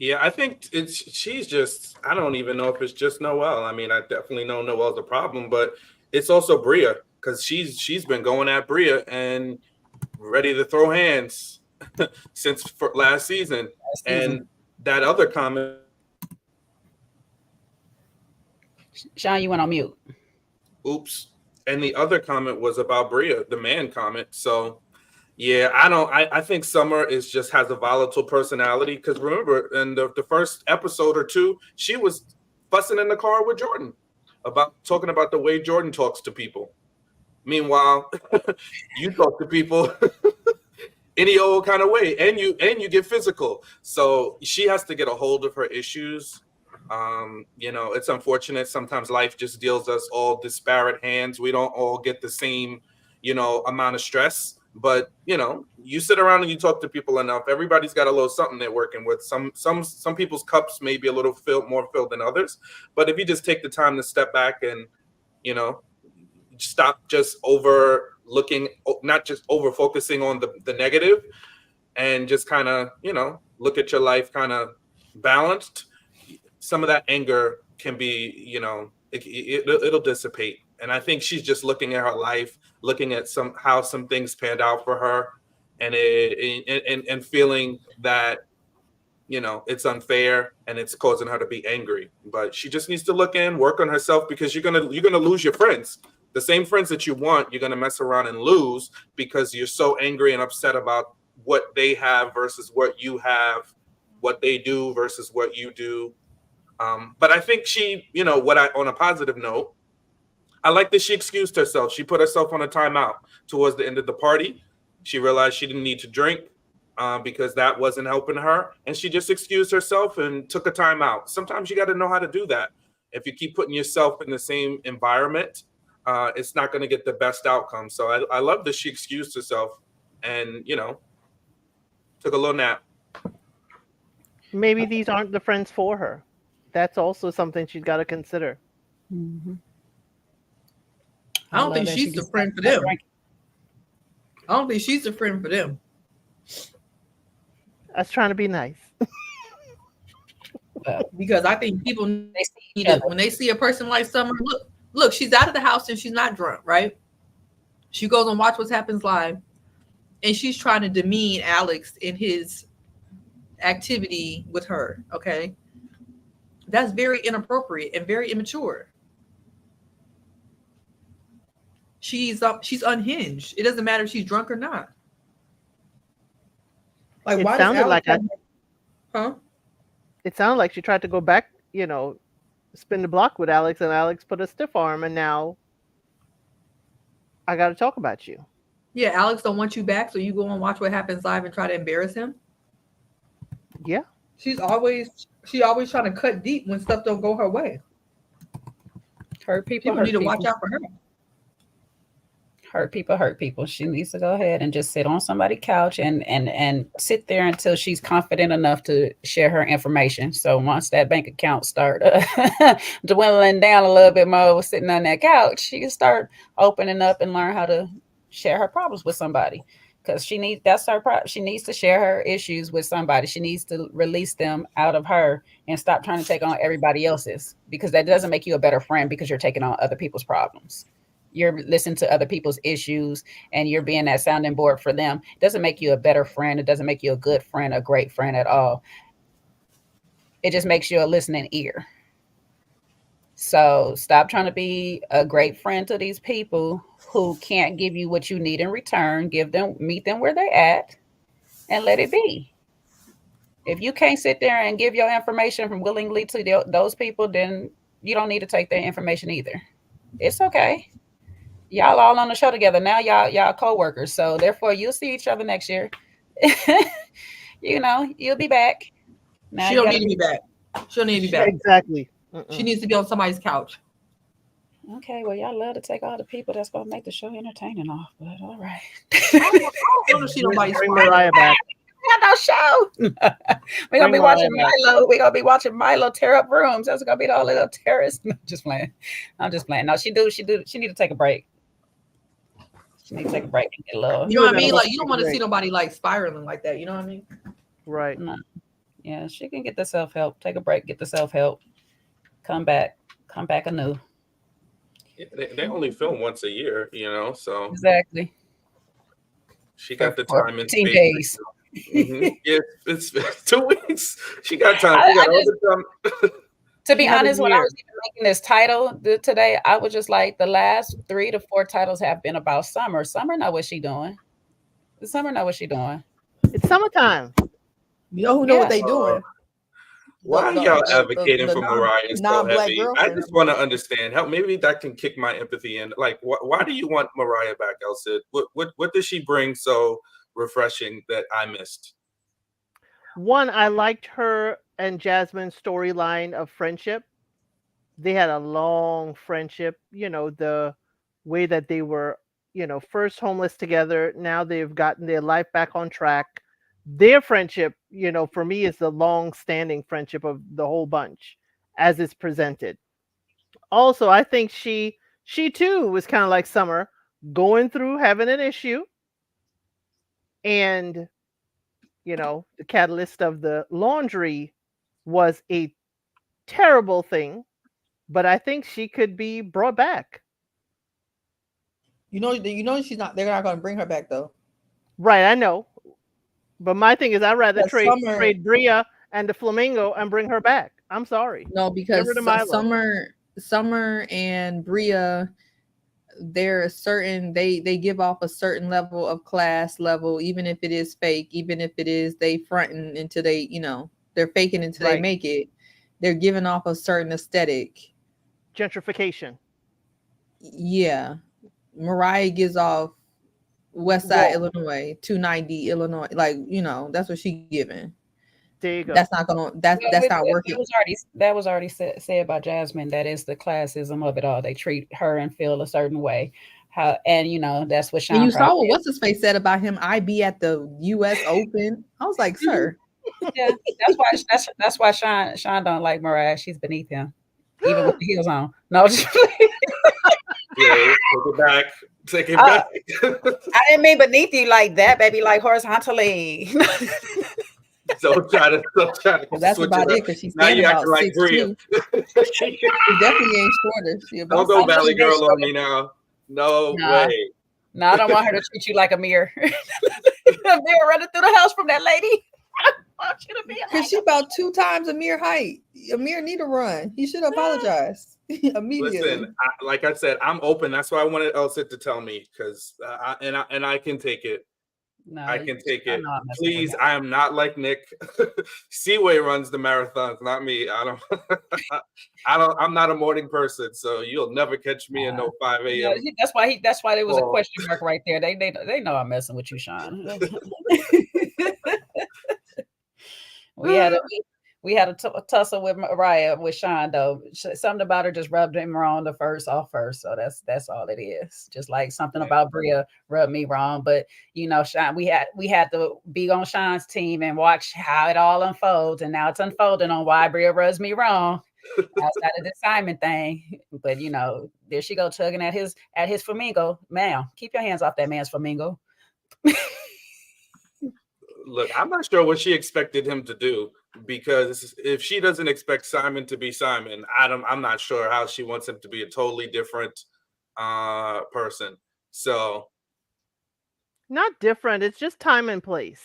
Yeah, I think she's just, I don't even know if it's just Noelle. I mean, I definitely know Noelle's a problem, but it's also Bria, because she's been going at Bria and ready to throw hands since last season. And that other comment. Sean, you went on mute. Oops. And the other comment was about Bria, the man comment. So yeah, I think Summer just has a volatile personality, because remember in the first episode or two, she was fussing in the car with Jordan about talking about the way Jordan talks to people. Meanwhile, you talk to people any old kind of way, and you get physical. So she has to get a hold of her issues. It's unfortunate. Sometimes life just deals us all disparate hands. We don't all get the same, amount of stress. But you sit around and you talk to people enough. Everybody's got a little something they're working with. Some people's cups may be a little more filled than others. But if you just take the time to step back and stop just overlooking, not just over focusing on the negative, and just kind of look at your life kind of balanced, some of that anger can be it'll dissipate. And I think she's just looking at her life, looking at how some things panned out for her, and feeling that it's unfair and it's causing her to be angry. But she just needs to work on herself, because you're gonna lose your friends. The same friends that you want, you're gonna mess around and lose, because you're so angry and upset about what they have versus what you have, what they do versus what you do. But I think she, on a positive note, I like that she excused herself. She put herself on a timeout towards the end of the party. She realized she didn't need to drink because that wasn't helping her. And she just excused herself and took a timeout. Sometimes you got to know how to do that. If you keep putting yourself in the same environment, it's not going to get the best outcome. So I love that she excused herself and, took a little nap. Maybe these aren't the friends for her. That's also something she's got to consider. Mm-hmm. I don't think she's the friend for them. I don't think she's the friend for them. I was trying to be nice. Because I think people need it when they see a person like Summer. Look, she's out of the house and she's not drunk, right? She goes and watch what happens live, and she's trying to demean Alex in his activity with her. Okay, that's very inappropriate and very immature. She's unhinged. It doesn't matter if she's drunk or not. Like, It sounded like huh? It sounded like she tried to go back, spin the block with Alex, and Alex put a stiff arm, and now I got to talk about you. Yeah, Alex don't want you back, so you go and watch what happens live and try to embarrass him. Yeah. She always trying to cut deep when stuff don't go her way. Hurt people need to watch out for her. Hurt people. She needs to go ahead and just sit on somebody's couch and sit there until she's confident enough to share her information. So once that bank account start dwindling down a little bit more, sitting on that couch, she can start opening up and learn how to share her problems with somebody. Because she needs to share her issues with somebody. She needs to release them out of her and stop trying to take on everybody else's, because that doesn't make you a better friend, because you're taking on other people's problems. You're listening to other people's issues and you're being that sounding board for them. It doesn't make you a better friend. It doesn't make you a good friend, a great friend at all. It just makes you a listening ear. So stop trying to be a great friend to these people who can't give you what you need in return. Meet them where they're at and let it be. If you can't sit there and give your information from willingly to those people, then you don't need to take their information either. It's okay. Y'all all on the show together now. Y'all co-workers, so therefore you'll see each other next year. You'll be back. Now She you don't gotta need to be back. She don't need to be back. Exactly. She needs to be on somebody's couch. Okay, well, y'all love to take all the people that's gonna make the show entertaining off, but all right. I don't want to see nobody's Bring spot. Mariah back. Got no show. We're gonna Bring be watching Mariah back. Milo. We're gonna be watching Milo tear up rooms. That's gonna be the only little terrorist. Just playing. I'm just playing. No, she need to take a break. She need to take a break and get a little. You know what I mean? You're Like gonna you don't want to break. see nobody like spiraling like that. You know what I mean? Right. No. Yeah, she can get the self-help. Take a break, get the self-help. Come back anew. Yeah, they only film once a year, you know, so Exactly. she got the For time and 15 space. days. Yeah, it's 2 weeks. She got time. She got all the time. To be She had a honest, when I year. was even making this title today, I was just like, the last 3 to 4 titles have been about Summer. Summer know what she doing. Summer know what she doing. It's summertime. You know who know what they doing? Why are y'all advocating for Mariah so non-black heavy? I girlfriend. just want to understand. Help, maybe that can kick my empathy in. Like, why do you want Mariah back, Elsa? What does she bring so refreshing that I missed? One, I liked her and Jasmine's storyline of friendship. They had a long friendship. You know, the way that they were, first homeless together. Now they've gotten their life back on track. Their friendship, for me, is the long-standing friendship of the whole bunch as it's presented. Also, I think she too was kind of like Summer, going through having an issue, and the catalyst of the laundry was a terrible thing, but I think she could be brought back. You know she's not. They're not going to bring her back though. Right, I know. But my thing is, I'd rather But trade Bria and the flamingo and bring her back. I'm sorry. No, because Get rid of Milo. Summer and Bria, they're certain. They give off a certain level of class level, even if it is fake, even if it is they fronting until they, they're faking until they make it. They're giving off a certain aesthetic. Gentrification. Yeah, Mariah gives off West Side Illinois, 290 Illinois, like that's what she giving. There you go. That's not gonna. That's not working. That was already said by Jasmine. That is the classism of it all. They treat her and feel a certain way. That's what Sean. And you saw what what's his face said about him. I be at the U.S. Open. I was like, sir. Yeah, that's why Sean don't like Mariah. She's beneath him, even with the heels on. No, just Yeah, take it back. Take it back. I didn't mean beneath you like that, baby. Like horizontally. Don't try to that's switch about it, because she's standing about like 6'2". She definitely ain't shorter. Don't go Valley Girl on me now. No way. No, I don't want her to treat you like a mirror. A mirror running through the house from that lady. I want you to be because she about 2 times Amir height. Amir need to run. He should apologize immediately. Listen, like I said, I'm open. That's why I wanted Elsa to tell me, because I can take it. No, I can take it. Please, I am not like Nick. Seaway runs the marathons, not me. I'm not a morning person, so you'll never catch me in no 5 a.m. That's why there was a question mark right there. They know I'm messing with you, Sean. We had a tussle with Mariah with Sean though. Something about her just rubbed him wrong off first. So that's all it is. Just like something about Bria rubbed me wrong. But Sean, we had to be on Sean's team and watch how it all unfolds. And now it's unfolding on why Bria rubs me wrong outside of the Simon thing. But there she go tugging at his flamingo. Ma'am, keep your hands off that man's flamingo. Look, I'm not sure what she expected him to do, because if she doesn't expect Simon to be Simon, I'm not sure how she wants him to be a totally different person. So, not different. It's just time and place.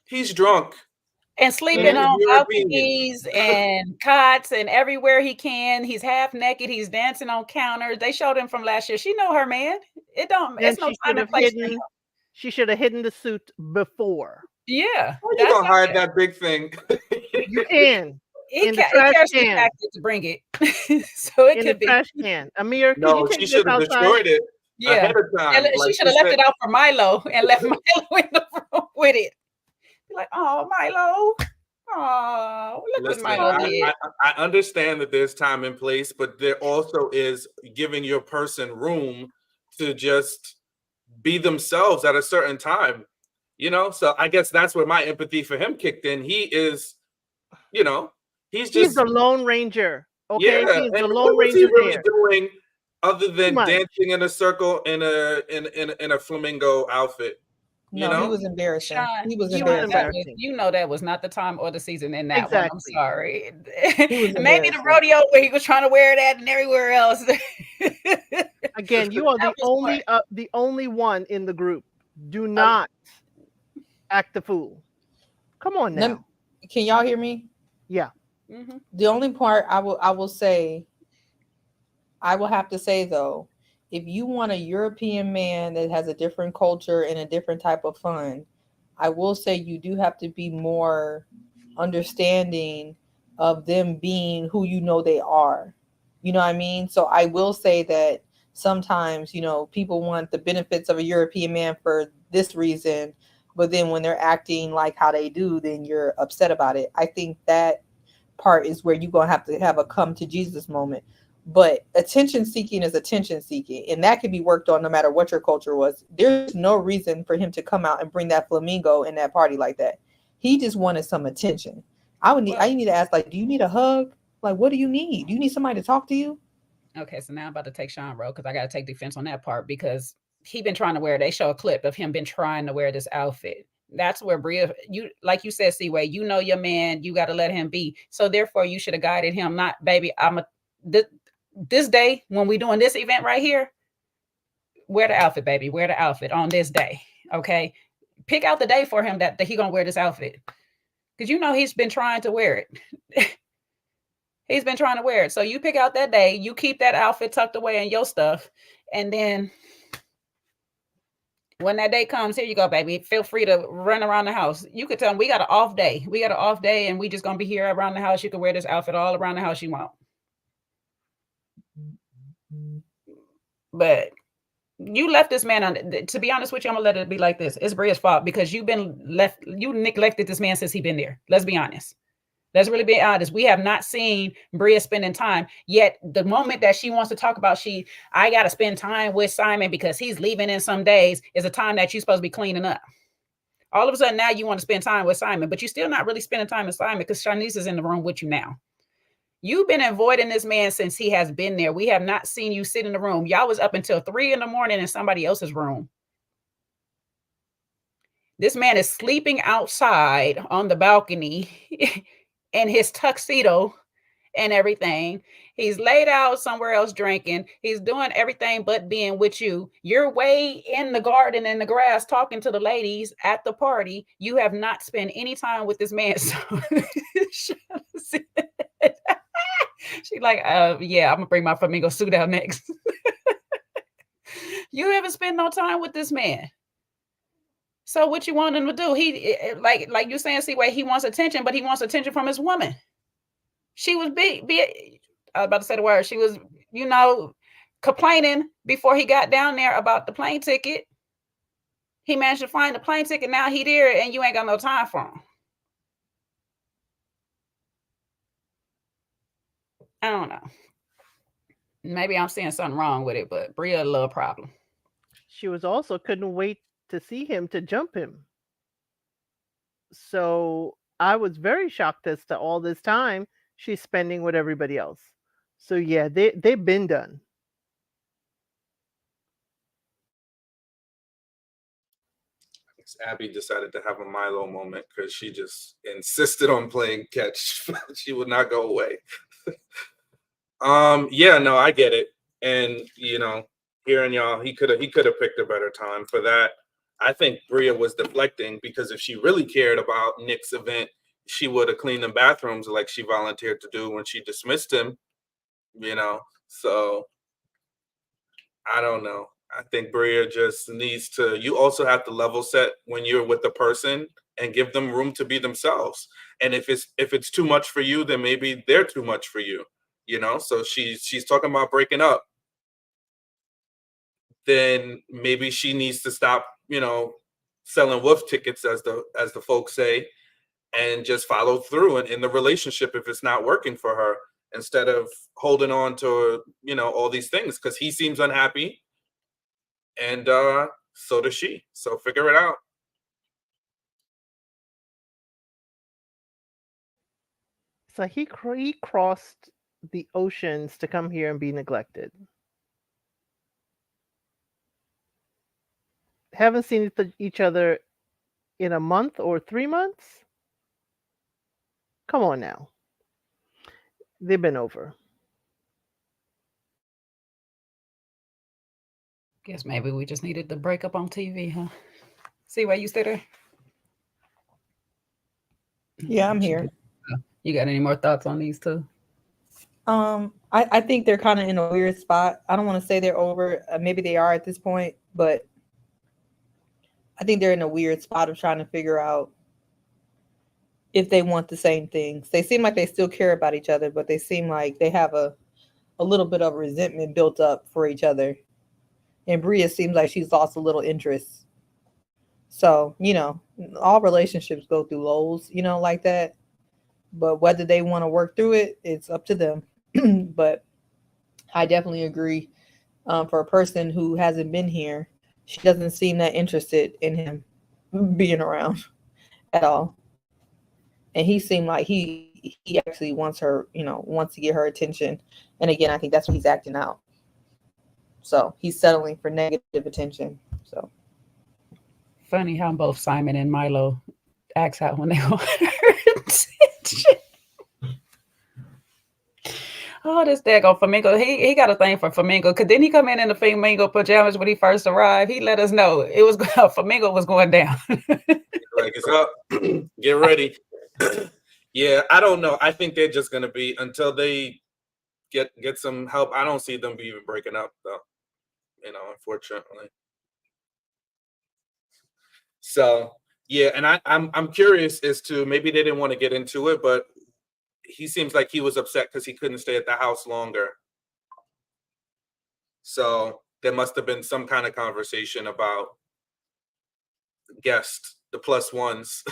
He's drunk and sleeping on balconies and cots and everywhere he can. He's half naked. He's dancing on counters. They showed him from last year. She know her man. It's no time and place. She should have hidden the suit before. Yeah. How you gonna hide that big thing? You can. In the trash can. To bring it. So it could be. Trash can. Amir, no, she should have destroyed it ahead of time. She should have left it out for Milo and left Milo in the room with it. Be like, oh, Milo, Oh, look what Listen, Milo did. I understand that there's time and place, but there also is giving your person room to just be themselves at a certain time, you know? So I guess that's where my empathy for him kicked in. He is, you know, he's He's just, the Lone Ranger. Okay, yeah. he's And the what Lone was he Ranger really there. doing other Too than much. dancing in a circle in a flamingo outfit? You No, he know? was embarrassing. Sean, He was He Sean, was embarrassing. embarrassing. you know that was not the time or the season in that one. I'm Exactly. sorry. He was Maybe the embarrassing. rodeo where he was trying to wear that and everywhere else. Again, you are That was the only one in the group. Do not act the fool. Come on now. Can y'all hear me? Yeah. Mhm. The only part I will say, I will have to say though, if you want a European man that has a different culture and a different type of fun, I will say you do have to be more understanding of them being who you know they are. You know what I mean? So I will say that sometimes, you know, people want the benefits of a European man for this reason, but then when they're acting like how they do, then you're upset about it. I think that part is where you're going to have a come to Jesus moment. But attention seeking is attention seeking, and that can be worked on no matter what your culture was. There's no reason for him to come out and bring that flamingo in that party like that. He just wanted some attention. I need to ask, like, do you need a hug? Like, what do you need? Do you need somebody to talk to you? Okay, so now I'm about to take Sean Rowe because I got to take defense on that part because he been trying to wear. They show a clip of him been trying to wear this outfit. That's where Bria, you like you said, Seaway, you know your man, you got to let him be. So therefore, you should have guided him. Not, baby, this day when we doing this event right here, wear the outfit, baby, wear the outfit on this day. Okay, pick out the day for him that he gonna wear this outfit because you know he's been trying to wear it. He's been trying to wear it. So you pick out that day, you keep that outfit tucked away in your stuff, and then when that day comes, here you go, baby. Feel free to run around the house. You could tell him we got an off day. We got an off day, and we just gonna be here around the house. You can wear this outfit all around the house you want. But you left this man on. To be honest with you, I'm gonna let it be like this. It's Bria's fault because you neglected this man since he been there. Let's be honest. Let's really be honest. We have not seen Bria spending time yet. The moment that she wants to talk about, I got to spend time with Simon because he's leaving in some days is a time that you're supposed to be cleaning up. All of a sudden now you want to spend time with Simon, but you're still not really spending time with Simon because Shanice is in the room with you now. You've been avoiding this man since he has been there. We have not seen you sit in the room. Y'all was up until 3 a.m. in somebody else's room. This man is sleeping outside on the balcony in his tuxedo and everything. He's laid out somewhere else drinking. He's doing everything but being with you. You're way in the garden in the grass talking to the ladies at the party. You have not spent any time with this man. So she's like, yeah, I'm gonna bring my flamingo suit out next. You haven't spent no time with this man. So what you want him to do? He like you're saying, Seaway, he wants attention, but he wants attention from his woman. She was I was about to say the word. She was, complaining before he got down there about the plane ticket. He managed to find the plane ticket. Now he there, and you ain't got no time for him. I don't know. Maybe I'm seeing something wrong with it, but Bria a little problem. She was also couldn't wait to see him to jump him. So I was very shocked as to all this time she's spending with everybody else. So yeah, they've been done. Abby decided to have a Milo moment because she just insisted on playing catch. She would not go away. Yeah, no, I get it. And hearing y'all, he could have picked a better time for that. I think Bria was deflecting because if she really cared about Nick's event, she would have cleaned the bathrooms like she volunteered to do when she dismissed him. So I don't know. I think Bria just needs to. You also have to level set when you're with the person and give them room to be themselves. And if it's too much for you, then maybe they're too much for you. So she's talking about breaking up. Then maybe she needs to stop, selling wolf tickets, as the folks say, and just follow through in the relationship if it's not working for her, instead of holding on to, you know, all these things, because he seems unhappy, and so does she. So figure it out. So he crossed the oceans to come here and be neglected. Haven't seen each other in a month or 3 months? Come on now. They've been over. Guess maybe we just needed the breakup on TV, huh? See why you stay there? Yeah, I'm here. You got any more thoughts on these two? I think they're kind of in a weird spot. I don't want to say they're over. Maybe they are at this point, but I think they're in a weird spot of trying to figure out if they want the same things. They seem like they still care about each other, but they seem like they have a little bit of resentment built up for each other. And Bria seems like she's lost a little interest. So, you know, all relationships go through lows, you know, like that. But whether they want to work through it, it's up to them. But I definitely agree. For a person who hasn't been here, she doesn't seem that interested in him being around at all. And he seemed like he actually wants her, you know, wants to get her attention. And again, I think that's what he's acting out. So he's settling for negative attention. So funny how both Simon and Milo ask out when they want her attention. Oh, this daggone Flamingo. He got a thing for Flamingo. Because didn't he come in the Flamingo pajamas when he first arrived? He let us know it was Flamingo was going down. Like, it's up. Get ready. Yeah, I don't know. I think they're just gonna be, until they get some help. I don't see them even breaking up though. You know, unfortunately. So yeah, and I'm curious as to, maybe they didn't want to get into it, but he seems like he was upset because he couldn't stay at the house longer. So there must have been some kind of conversation about guests, the plus ones.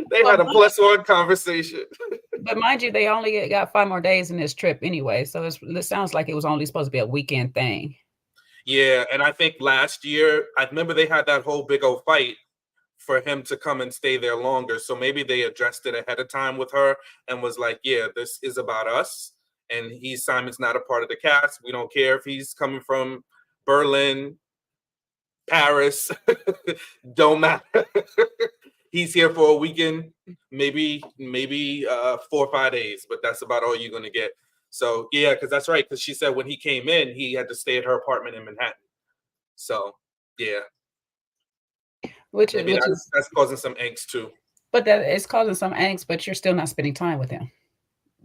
They had a plus one conversation. But mind you, they only got 5 more days in this trip anyway. So it sounds like it was only supposed to be a weekend thing. Yeah, and I think last year, I remember they had that whole big old fight for him to come and stay there longer. So maybe they addressed it ahead of time with her and was like, yeah, this is about us. And Simon's not a part of the cast. We don't care if he's coming from Berlin, Paris, don't matter. He's here for a weekend, maybe 4 or 5 days, but that's about all you're going to get. So yeah, because that's right. Because she said when he came in, he had to stay at her apartment in Manhattan. So yeah. Which that's causing some angst too. But that is causing some angst, but you're still not spending time with him.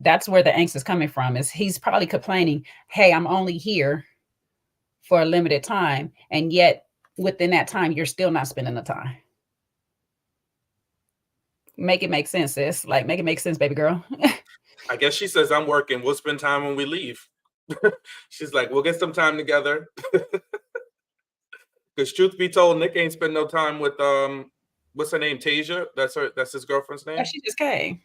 That's where the angst is coming from, is he's probably complaining, hey, I'm only here for a limited time. And yet within that time, you're still not spending the time. Make it make sense, sis. Like, make it make sense, baby girl. I guess she says, I'm working. We'll spend time when we leave. She's like, we'll get some time together. Because truth be told, Nick ain't spent no time with what's her name, Tasia? That's his girlfriend's name. Yeah, she just came,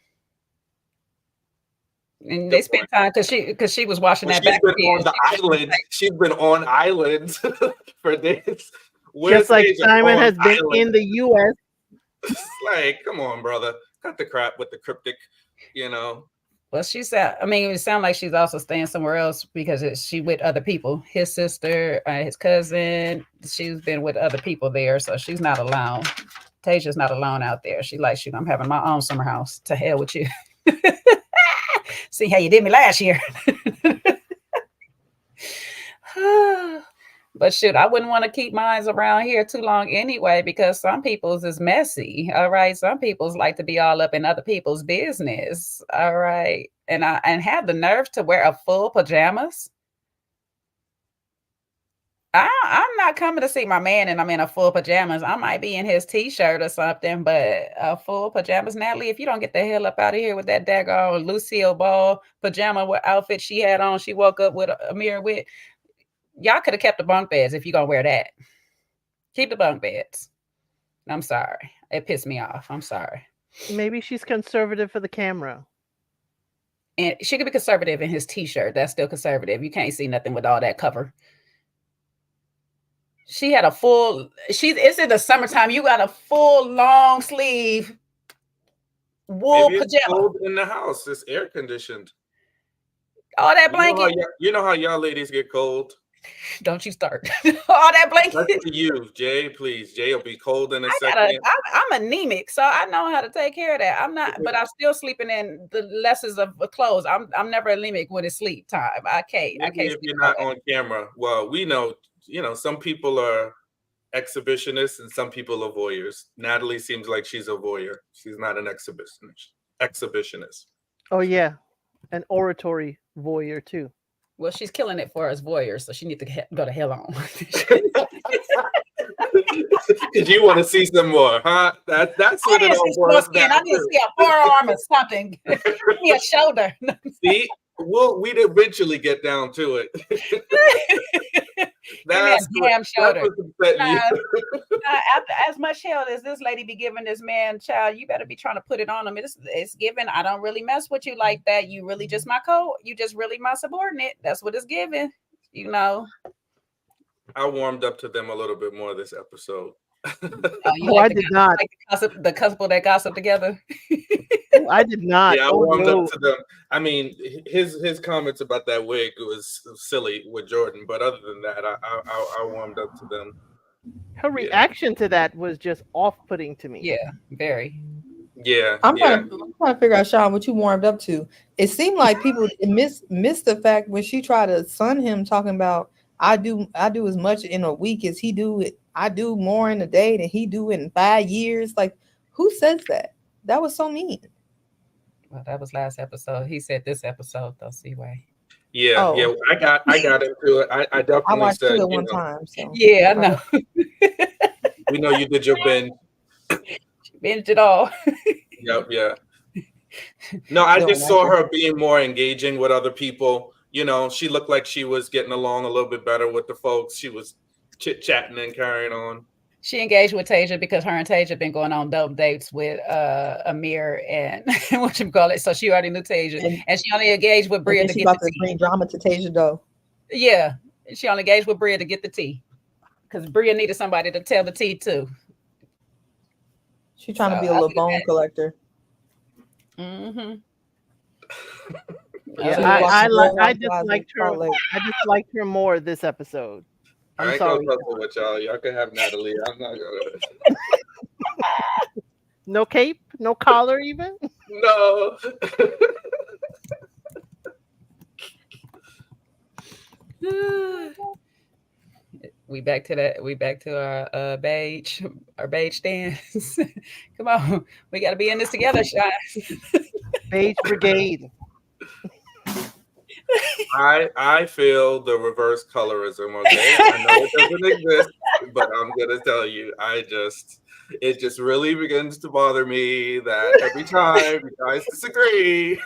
and they spent time because she was washing that back. Been on the island. She's been on islands for days. Just like Simon has been in the U.S. Like, come on, brother, cut the crap with the cryptic, you know. Well, she said, I mean, it sounds like she's also staying somewhere else because she with other people. His sister, his cousin, she's been with other people there. So she's not alone. Tasia's not alone out there. She like, shoot, I'm having my own summer house. To hell with you. See how you did me last year. But shoot, I wouldn't want to keep mine around here too long anyway, because some people's is messy. All right. Some people's like to be all up in other people's business. All right. And have the nerve to wear a full pajamas. I'm not coming to see my man and I'm in a full pajamas. I might be in his t-shirt or something, but a full pajamas. Natalie, if you don't get the hell up out of here with that daggone Lucille Ball pajama outfit she had on, she woke up with a mirror with. Y'all could have kept the bunk beds if you're going to wear that. Keep the bunk beds. I'm sorry. It pissed me off. I'm sorry. Maybe she's conservative for the camera. And she could be conservative in his t-shirt. That's still conservative. You can't see nothing with all that cover. She had a full, it's in the summertime. You got a full long sleeve wool Maybe it's pajama. cold in the house. It's air conditioned. All that blanket. You know how y'all ladies get cold? Don't you start. All that blanket. That's to you, Jay, please. Jay will be cold in a second. I'm anemic, so I know how to take care of that. I'm not, but I'm still sleeping in the lessons of clothes. I'm never anemic when it's sleep time. I can't. Maybe if you're not on camera. Well, we know, some people are exhibitionists and some people are voyeurs. Natalie seems like she's a voyeur. She's not an exhibitionist. Oh yeah, an oratory voyeur too. Well, she's killing it for us voyeurs, so she needs to go to hell on. Because you want to see some more, huh? That's what it all boils down to. I need to see a forearm or something. Give me a shoulder. See, we'd eventually get down to it. That's damn shoulder. After as much hell as this lady be giving this man, child, you better be trying to put it on him. It's given. I don't really mess with you like that. You really just my you just really my subordinate. That's what it's given. I warmed up to them a little bit more this episode. I did not. Like the couple that gossip together. I did not. Yeah, I warmed up to them. I mean, his comments about that wig was silly with Jordan, but other than that, I warmed up to them. Her reaction to that was just off-putting to me. Yeah, very. Yeah, I'm trying to figure out, Sean, what you warmed up to. It seemed like people missed the fact when she tried to sun him, talking about I do as much in a week as he do it. I do more in a day than he do in 5 years. Like, who says that? That was so mean. Well, that was last episode. He said this episode though. Seaway. Yeah, yeah. I got into it. I definitely watched said it one time. So. Yeah, I know. We know you did your binge. Binged it all. Yep, yeah. No, I just saw her being more engaging with other people. She looked like she was getting along a little bit better with the folks. She was chit-chatting and carrying on. She engaged with Tasia because her and Tasia been going on dope dates with Amir and whatchamacallit. So she already knew Tasia. And she only engaged with Bria to get the tea. Bring drama to Tasia though. Yeah. She only engaged with Bria to get the tea. Because Bria needed somebody to tell the tea too. She's trying to be a little bone collector. Mm-hmm. Yeah, I just liked her. I just liked her more this episode. I ain't gonna tussle with y'all. Y'all can have Natalie. I'm not gonna. No cape, no collar, even. No. We back to that. We back to our beige dance. Come on, we got to be in this together, Sean. Beige brigade. I feel the reverse colorism. Okay, I know it doesn't exist, but I'm gonna tell you, it just really begins to bother me that every time you guys disagree.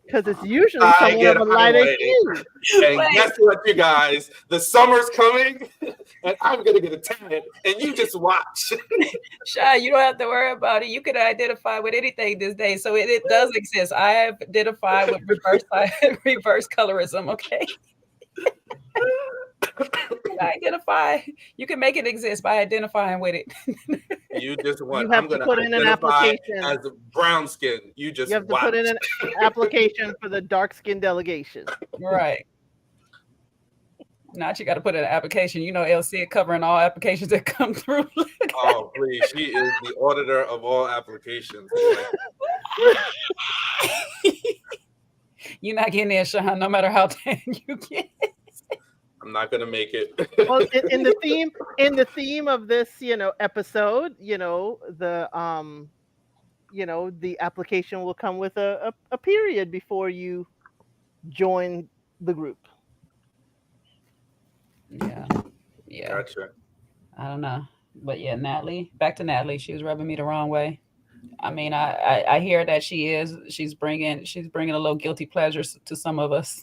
Because it's usually someone of a lighter hue. And guess what, you guys? The summer's coming, and I'm gonna get a tan, and you just watch. Shy, you don't have to worry about it. You can identify with anything this day, so it does exist. I have identified with reverse colorism. Okay. Identify. You can make it exist by identifying with it. You just want. You have to put in an application as a brown skin. You have to put in an application for the dark skin delegation. Right. Not you got to put in an application. LC covering all applications that come through. Oh, please. She is the auditor of all applications. You're not getting in, Sean, no matter how tan you get. I'm not gonna make it. Well, in the theme of this, episode, the application will come with a period before you join the group. Yeah. Gotcha. I don't know, but yeah, Natalie. Back to Natalie. She was rubbing me the wrong way. I mean, I hear that she's bringing a little guilty pleasure to some of us.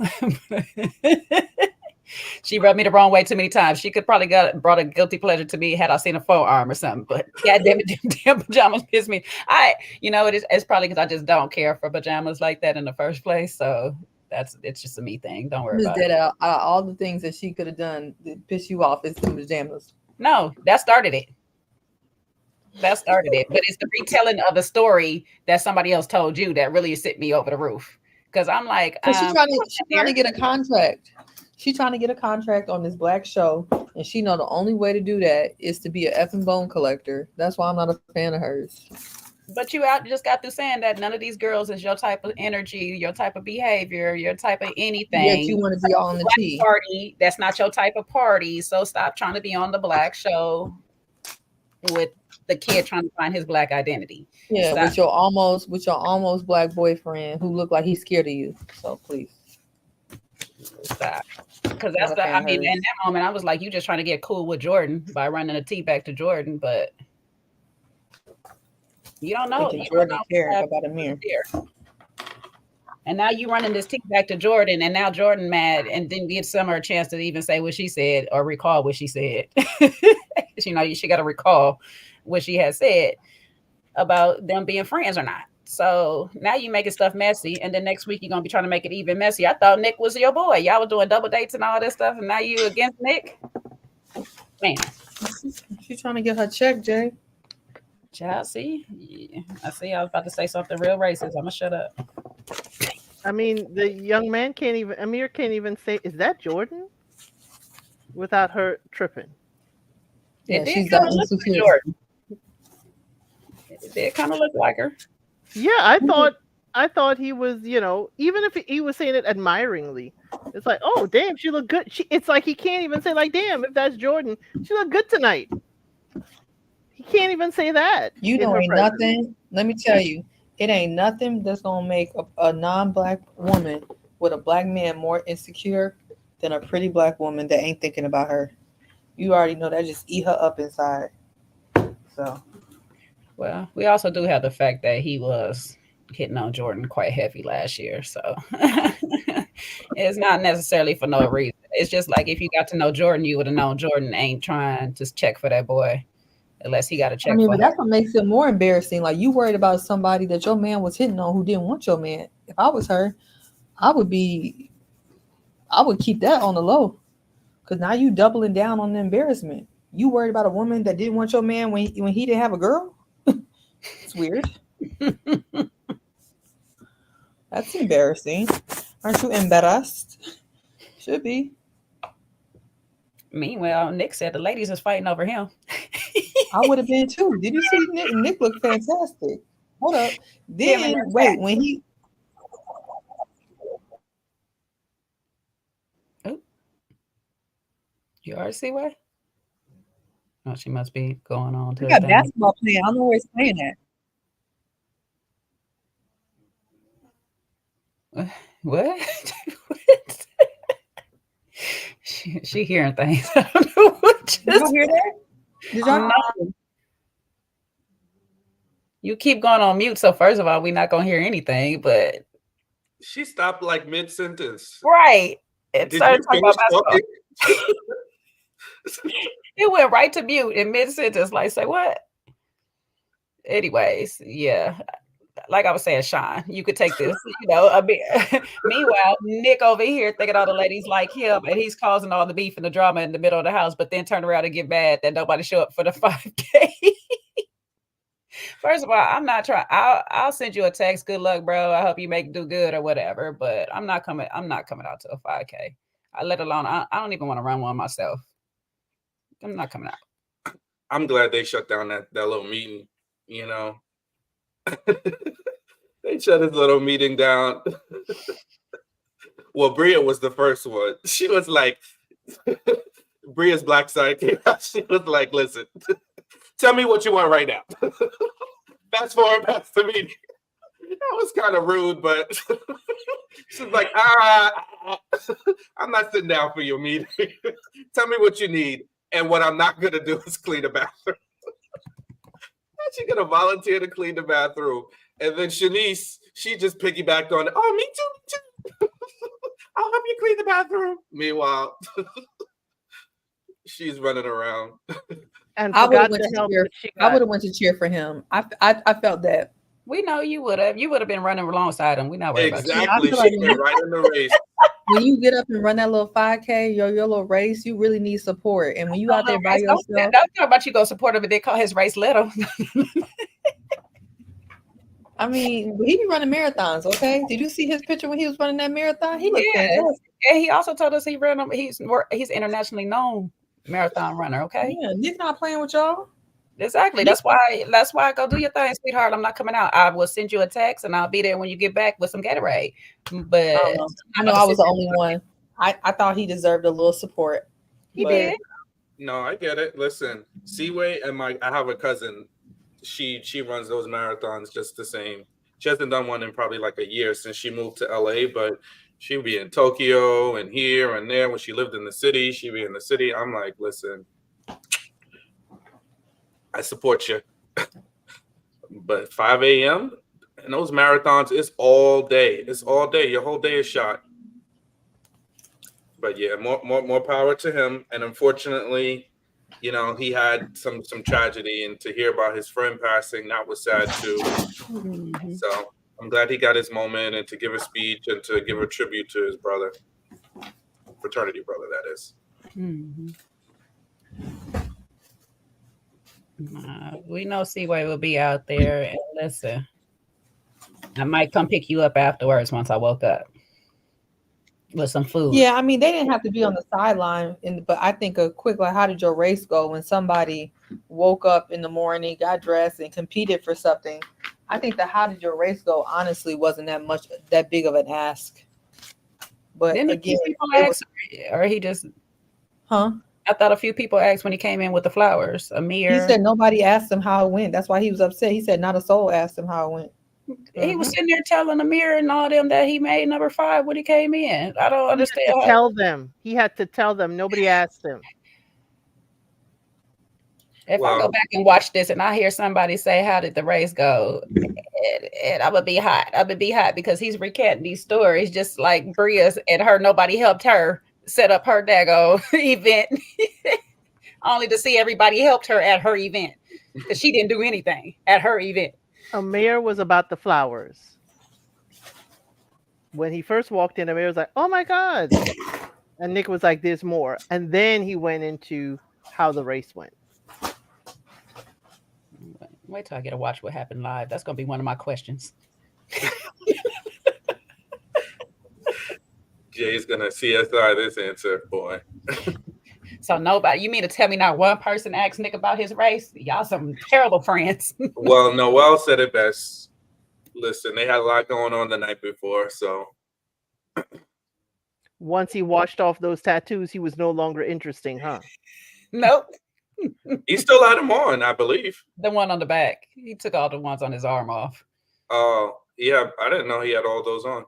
She rubbed me the wrong way too many times. She could probably brought a guilty pleasure to me had I seen a forearm or something. But goddamn it, damn pajamas piss me. It's probably because I just don't care for pajamas like that in the first place. So it's just a me thing. Don't worry about it. Out of all the things that she could have done that piss you off, it's the pajamas. No, that started it. But it's the retelling of the story that somebody else told you that really set me over the roof. Because I'm like, she's trying to get a contract. She's trying to get a contract on this black show, and she know the only way to do that is to be an effing bone collector. That's why I'm not a fan of hers. But you just got through saying that none of these girls is your type of energy, your type of behavior, your type of anything. Yet you want to be on the tea party. That's not your type of party. So stop trying to be on the black show with the kid trying to find his black identity. Yeah, with your almost black boyfriend who look like he's scared of you. So please stop. Because in that moment I was like, you just trying to get cool with Jordan by running the tea back to Jordan, but you don't know. Jordan care about a mirror. And now you running this tea back to Jordan, and now Jordan mad and didn't give Summer a chance to even say what she said or recall what she said. She got to recall what she had said about them being friends or not. So now you making stuff messy, and then next week you're gonna be trying to make it even messy. I thought Nick was your boy. Y'all were doing double dates and all this stuff, and now you against Nick. Man, she's trying to get her check, Jay. Child, see, yeah. I see. I was about to say something real racist. I'm gonna shut up. I mean, the young man Amir can't even say, "Is that Jordan?" without her tripping. Yeah, she's kind of look like Jordan. It did kind of look like her. Yeah, I thought he was, even if he was saying it admiringly, it's like, oh damn, she looked good. It's like he can't even say like, damn, if that's Jordan, she looked good tonight. He can't even say that. Ain't nothing. Let me tell you, it ain't nothing that's gonna make a non-black woman with a black man more insecure than a pretty black woman that ain't thinking about her. You already know that just eat her up inside. So, well, we also do have the fact that he was hitting on Jordan quite heavy last year. So it's not necessarily for no reason. It's just like if you got to know Jordan, you would have known Jordan ain't trying to check for that boy unless he got to check. But that's what makes it more embarrassing. Like you worried about somebody that your man was hitting on who didn't want your man. If I was her, I would keep that on the low. Because now you doubling down on the embarrassment. You worried about a woman that didn't want your man when he didn't have a girl? It's weird. That's embarrassing. Aren't you embarrassed? Should be. Meanwhile, Nick said the ladies is fighting over him. I would have been too. Did you see Nick? Nick looked fantastic. Hold up. Then wait, when he You HERsay way? Oh, she must be going on to got basketball playing. I don't know where he's playing at. What? she hearing things. I don't know what. Did you hear that? Did y'all know? You keep going on mute. So first of all, we're not gonna hear anything. But she stopped like mid-sentence. Right. It started talking about basketball. It went right to mute in mid-sentence. Like, say what? Anyways, yeah. Like I was saying, Sean, you could take this, a bit. Meanwhile, Nick over here thinking all the ladies like him, and he's causing all the beef and the drama in the middle of the house, but then turn around and get mad that nobody show up for the 5K. First of all, I'm not trying. I'll send you a text. Good luck, bro. I hope you do good or whatever. But I'm not coming out to a 5K. Let alone I don't even want to run one myself. I'm not coming out. I'm glad they shut down that little meeting. They shut his little meeting down. Well, Bria was the first one. She was like, Bria's black side came out. She was like, listen, tell me what you want right now. Fast forward past the meeting. That was kind of rude, but she's like, I'm not sitting down for your meeting. Tell me what you need. And what I'm not going to do is clean the bathroom. She's going to volunteer to clean the bathroom. And then Shanice, she just piggybacked on, oh, me too. I'll help you clean the bathroom. Meanwhile, she's running around. And I would forgot have went to to help cheer. that she I would got. have went to cheer for him. I felt that. We know you would have. You would have been running alongside him. We not worried about you. Exactly. I feel like She's been right in the race. When you get up and run that little 5K, your little race, you really need support. And when you out there by yourself, don't talk about you go support him, but they call his race little. I mean, he be running marathons, okay? Did you see his picture when he was running that marathon? He looked fantastic. And he also told us he ran them. He's internationally known marathon runner, okay? Yeah, Nick not playing with y'all. Exactly. That's why go do your thing, sweetheart. I'm not coming out. I will send you a text and I'll be there when you get back with some Gatorade. But I know I was the only one. I thought he deserved a little support. He did. No, I get it. Listen, Seaway and I have a cousin. She runs those marathons just the same. She hasn't done one in probably like a year since she moved to LA, but she'd be in Tokyo and here and there. When she lived in the city, she'd be in the city. I'm like, listen, I support you. But 5 a.m. and those marathons, it's all day. It's all day. Your whole day is shot. But yeah, more power to him. And unfortunately, you know, he had some tragedy, and to hear about his friend passing, that was sad too. Mm-hmm. So I'm glad he got his moment, and to give a speech and to give a tribute to his brother, fraternity brother, that is. Mm-hmm. We know Seaway will be out there, and listen, I might come pick you up afterwards once I woke up with some food. Yeah, I mean, they didn't have to be on the sideline, but I think a quick, like, how did your race go when somebody woke up in the morning, got dressed, and competed for something? I think the how did your race go honestly wasn't that big of an ask. But didn't again, people ask, or he just, I thought a few people asked when he came in with the flowers. Amir. He said nobody asked him how it went. That's why he was upset. He said not a soul asked him how it went. He was sitting there telling Amir and all them that he made number 5 when he came in. I don't understand. He had to tell them. Nobody asked him. If I go back and watch this and I hear somebody say, how did the race go? And I'm going to be hot. I'm going to be hot because he's recanting these stories just like Bria's and her. Nobody helped her set up her dago event only to see everybody helped her at her event because she didn't do anything at her event. Amir was about the flowers. When he first walked in, Amir was like, oh my God. And Nick was like, there's more. And then he went into how the race went. Wait till I get to watch what happened live. That's going to be one of my questions. Jay's going to CSI this answer, boy. So nobody, you mean to tell me not one person asked Nick about his race? Y'all some terrible friends. Well, Noel said it best. Listen, they had a lot going on the night before, so. Once he washed off those tattoos, he was no longer interesting, huh? Nope. He still had them on, I believe. The one on the back. He took all the ones on his arm off. Oh, yeah. I didn't know he had all those on.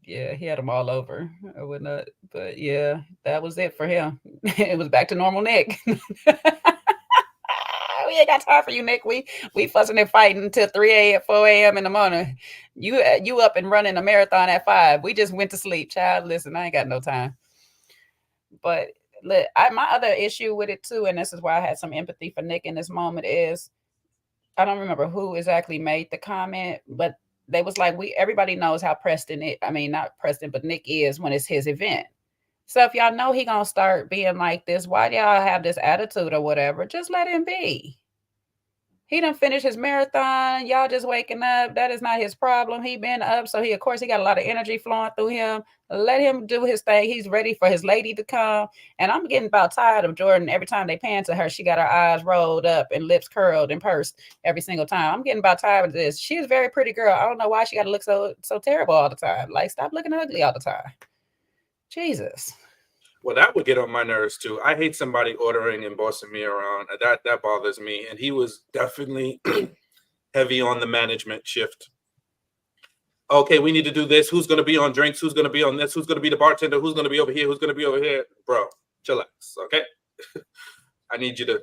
Yeah, he had them all over or whatnot. But yeah, that was it for him. It was back to normal Nick. We ain't got time for you, Nick. We fussing and fighting until 3 a.m., 4 a.m. in the morning. You up and running a marathon at 5. We just went to sleep, child. Listen, I ain't got no time. But my other issue with it too, and this is why I had some empathy for Nick in this moment, is I don't remember who exactly made the comment, but they was like, everybody knows how not Preston, but Nick is when it's his event. So if y'all know he gonna start being like this, why do y'all have this attitude or whatever? Just let him be. He done finished his marathon. Y'all just waking up. That is not his problem. He been up. So of course, he got a lot of energy flowing through him. Let him do his thing. He's ready for his lady to come. And I'm getting about tired of Jordan. Every time they pan to her, she got her eyes rolled up and lips curled and pursed every single time. I'm getting about tired of this. She's a very pretty girl. I don't know why she got to look so terrible all the time. Like, stop looking ugly all the time. Jesus. Well, that would get on my nerves too. I hate somebody ordering and bossing me around. That bothers me. And he was definitely heavy on the management shift. Okay, we need to do this. Who's going to be on drinks? Who's going to be on this? Who's going to be the bartender? Who's going to be over here? Who's going to be over here? Bro, chillax, okay? I need you to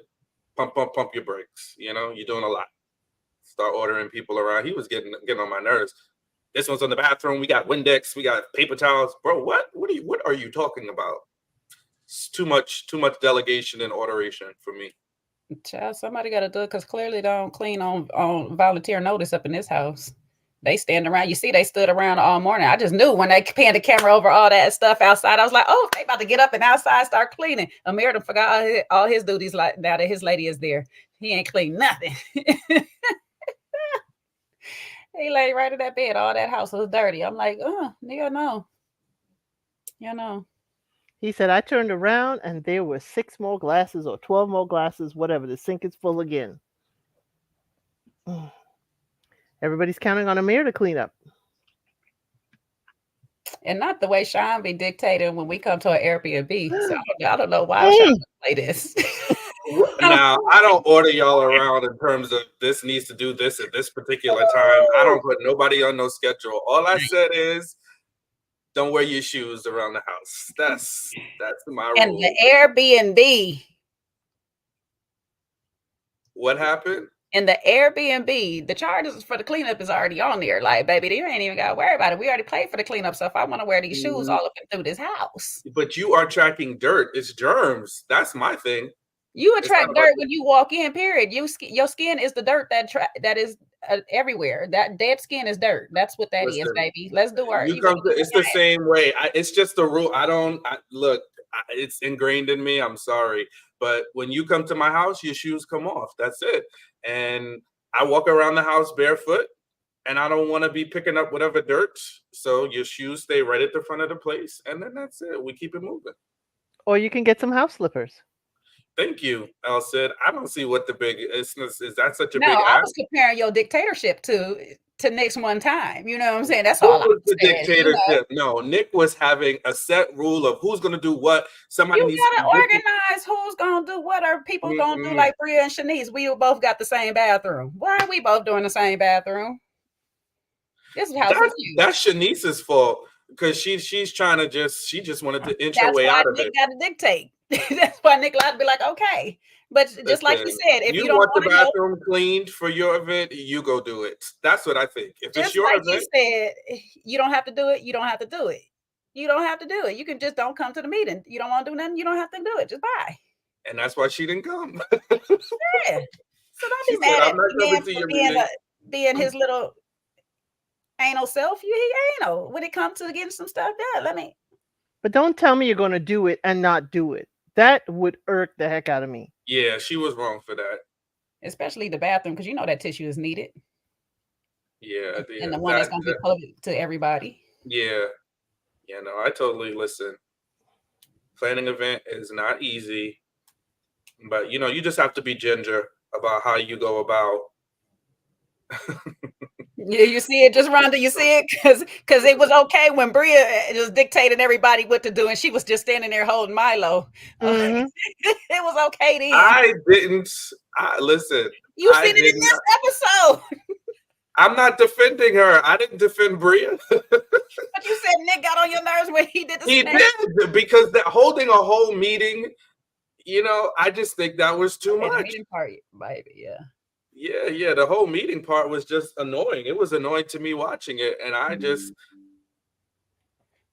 pump your brakes. You know, you're doing a lot. Start ordering people around. He was getting on my nerves. This one's on the bathroom. We got Windex. We got paper towels. Bro, what are you talking about? It's too much delegation and orderation for me. Child, somebody got to do it because clearly they don't clean on volunteer notice up in this house. They stand around. You see, they stood around all morning. I just knew when they panned the camera over all that stuff outside. I was like, oh, they about to get up and outside start cleaning. Amir done forgot all his duties like now that his lady is there. He ain't clean nothing. He lay right in that bed. All that house was dirty. I'm like, oh, nigga, no. You know. He said, I turned around and there were 6 more glasses or 12 more glasses, whatever. The sink is full again. Everybody's counting on Amir to clean up. And not the way Sean be dictating when we come to an Airbnb. So I don't know why Sean play this. Now, I don't order y'all around in terms of this needs to do this at this particular time. I don't put nobody on no schedule. All I said is, don't wear your shoes around the house. That's my rule. And the Airbnb. What happened? In the Airbnb, the charges for the cleanup is already on there. Like, baby, you ain't even got to worry about it. We already paid for the cleanup. So if I want to wear these shoes all up and through this house. But you are tracking dirt. It's germs. That's my thing. You attract dirt when you walk in, period. Your skin is the dirt that is everywhere. That dead skin is dirt. That's what that is, baby. Let's do our. It's the same way. It's just the rule. Look, it's ingrained in me. I'm sorry. But when you come to my house, your shoes come off. That's it. And I walk around the house barefoot, and I don't want to be picking up whatever dirt. So your shoes stay right at the front of the place. And then that's it. We keep it moving. Or you can get some house slippers. Thank you, El said. I don't see what the big is that such a big ask? I was comparing your dictatorship to Nick's one time. You know what I'm saying? That's all was the dictatorship. You know? No, Nick was having a set rule of who's gonna do what. Somebody needs to organize who's gonna do what. Are people gonna do like Bria and Shanice? We both got the same bathroom. Why are we both doing the same bathroom? This is how that's Shanice's fault because she's trying to she just wanted to inch her way out of Nick it. Got to dictate. That's why Nick allowed to be like, okay. But just like you said, if you don't want the bathroom cleaned for your event, you go do it. That's what I think. If it's your event, you said, you don't have to do it. You don't have to do it. You don't have to do it. You can just don't come to the meeting. You don't want to do nothing. You don't have to do it. Just bye. And that's why she didn't come. Yeah. So don't be mad at the man for being his little anal self. He anal when it comes to getting some stuff done. But don't tell me you're going to do it and not do it. That would irk the heck out of me. Yeah, she was wrong for that. Especially the bathroom, because you know that tissue is needed. Yeah. And the one that's going to be public to everybody. Yeah. Yeah, no, I totally listen. Planning an event is not easy. But, you just have to be ginger about how you go about. Yeah, you see it, just Rhonda, you see it? Because it was okay when Bria was dictating everybody what to do, and she was just standing there holding Milo. Mm-hmm. It was okay then. I didn't. Listen. You seen it in this episode. I'm not defending her. I didn't defend Bria. But you said Nick got on your nerves when he did the He did, because holding a whole meeting, I just think that was too much. The meeting part, baby, yeah. Yeah, the whole meeting part was just annoying. It was annoying to me watching it, and I just.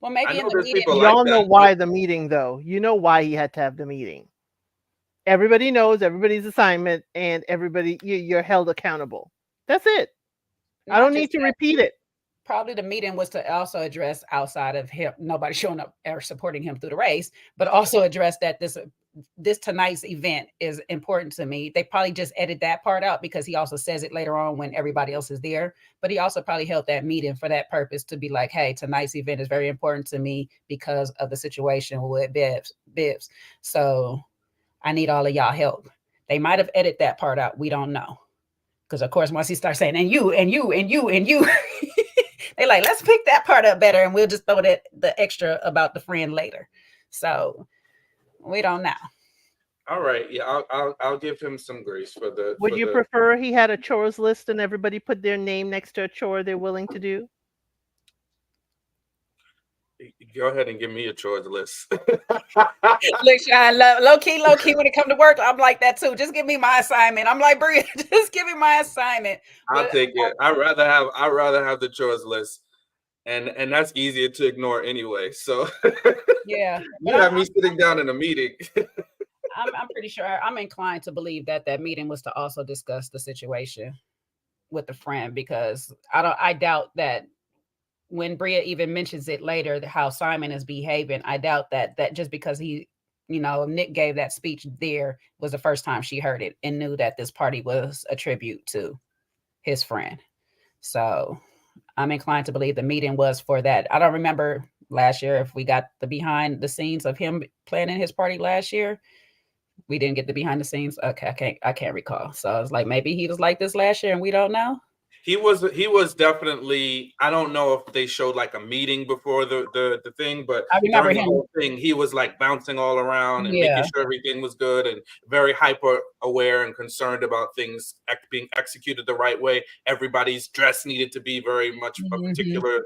Well, maybe in the meeting, y'all know why the meeting, though. You know why he had to have the meeting. Everybody knows everybody's assignment, and everybody you're held accountable. That's it. I don't need to repeat it. Probably the meeting was to also address outside of him, nobody showing up or supporting him through the race, but also address that this tonight's event is important to me. They probably just edit that part out because he also says it later on when everybody else is there. But he also probably held that meeting for that purpose to be like, hey, tonight's event is very important to me because of the situation with Bibbs. So I need all of y'all help. They might have edited that part out. We don't know. Because of course, once he starts saying, and you, they're like, let's pick that part up better. And we'll just throw the extra about the friend later. So we don't know. All right. Yeah, I'll give him some grace for the. Would you prefer he had a chores list and everybody put their name next to a chore they're willing to do? Go ahead and give me a chores list. Look, Sean, low key, when it comes to work, I'm like that too. Just give me my assignment. I'm like, Bria, just give me my assignment. I'll take it. I'd rather have the chores list. and that's easier to ignore anyway. So Yeah, you have me sitting down in a meeting. I'm pretty sure I'm inclined to believe that meeting was to also discuss the situation with the friend, because I doubt that when Bria even mentions it later, how Simon is behaving, I doubt that just because he, Nick gave that speech there was the first time she heard it and knew that this party was a tribute to his friend. So I'm inclined to believe the meeting was for that. I don't remember last year if we got the behind the scenes of him planning his party last year. We didn't get the behind the scenes. Okay, I can't recall. So I was like, maybe he was like this last year and we don't know. He was definitely, I don't know if they showed like a meeting before the thing, but I remember during him. the whole thing, he was like bouncing all around and Yeah. making sure everything was good and very hyper aware and concerned about things being executed the right way. Everybody's dress needed to be very much a particular,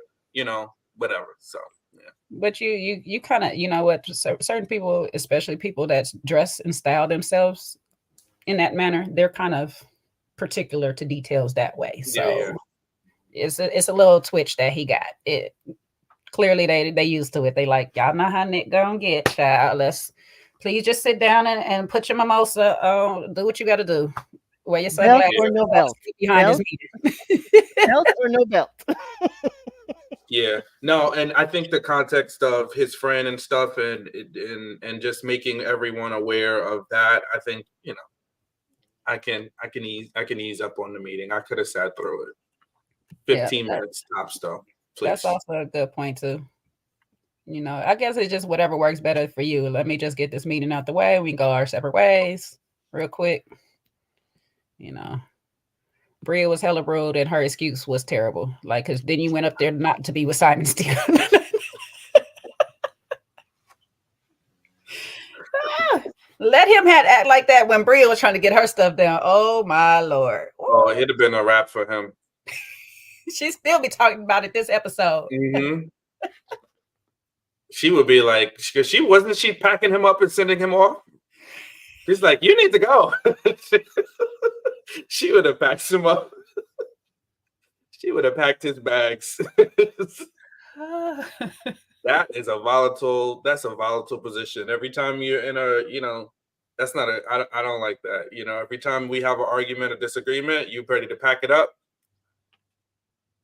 whatever. So yeah. But you kind of, what, certain people, especially people that dress and style themselves in that manner, they're kind of particular to details that way. So it's a little twitch that he got. It clearly they used to it. They like, y'all know how Nick gonna get, child. Let's please just sit down and put your mimosa on. Do what you got to do. Wear your sunglasses. Belt or no belt? Behind Belt? his meeting. Belt or no belt? Yeah, no, and I think the context of his friend and stuff, and just making everyone aware of that, I think I can ease up on the meeting. I could have sat through it. 15 minutes tops, though. Please. That's also a good point too. I guess it's just whatever works better for you. Let me just get this meeting out the way. We can go our separate ways real quick. Bria was hella rude and her excuse was terrible. Like, because then you went up there not to be with Simon still. Let him act like that when Bria was trying to get her stuff down. Oh my Lord. Oh, it'd have been a wrap for him. She'd still be talking about it this episode. Mm-hmm. She would be like, because she packing him up and sending him off? She's like, you need to go. She would have packed him up. She would have packed his bags. That's a volatile position. Every time you're in that's not I don't like that. Every time we have an argument or disagreement, you're ready to pack it up.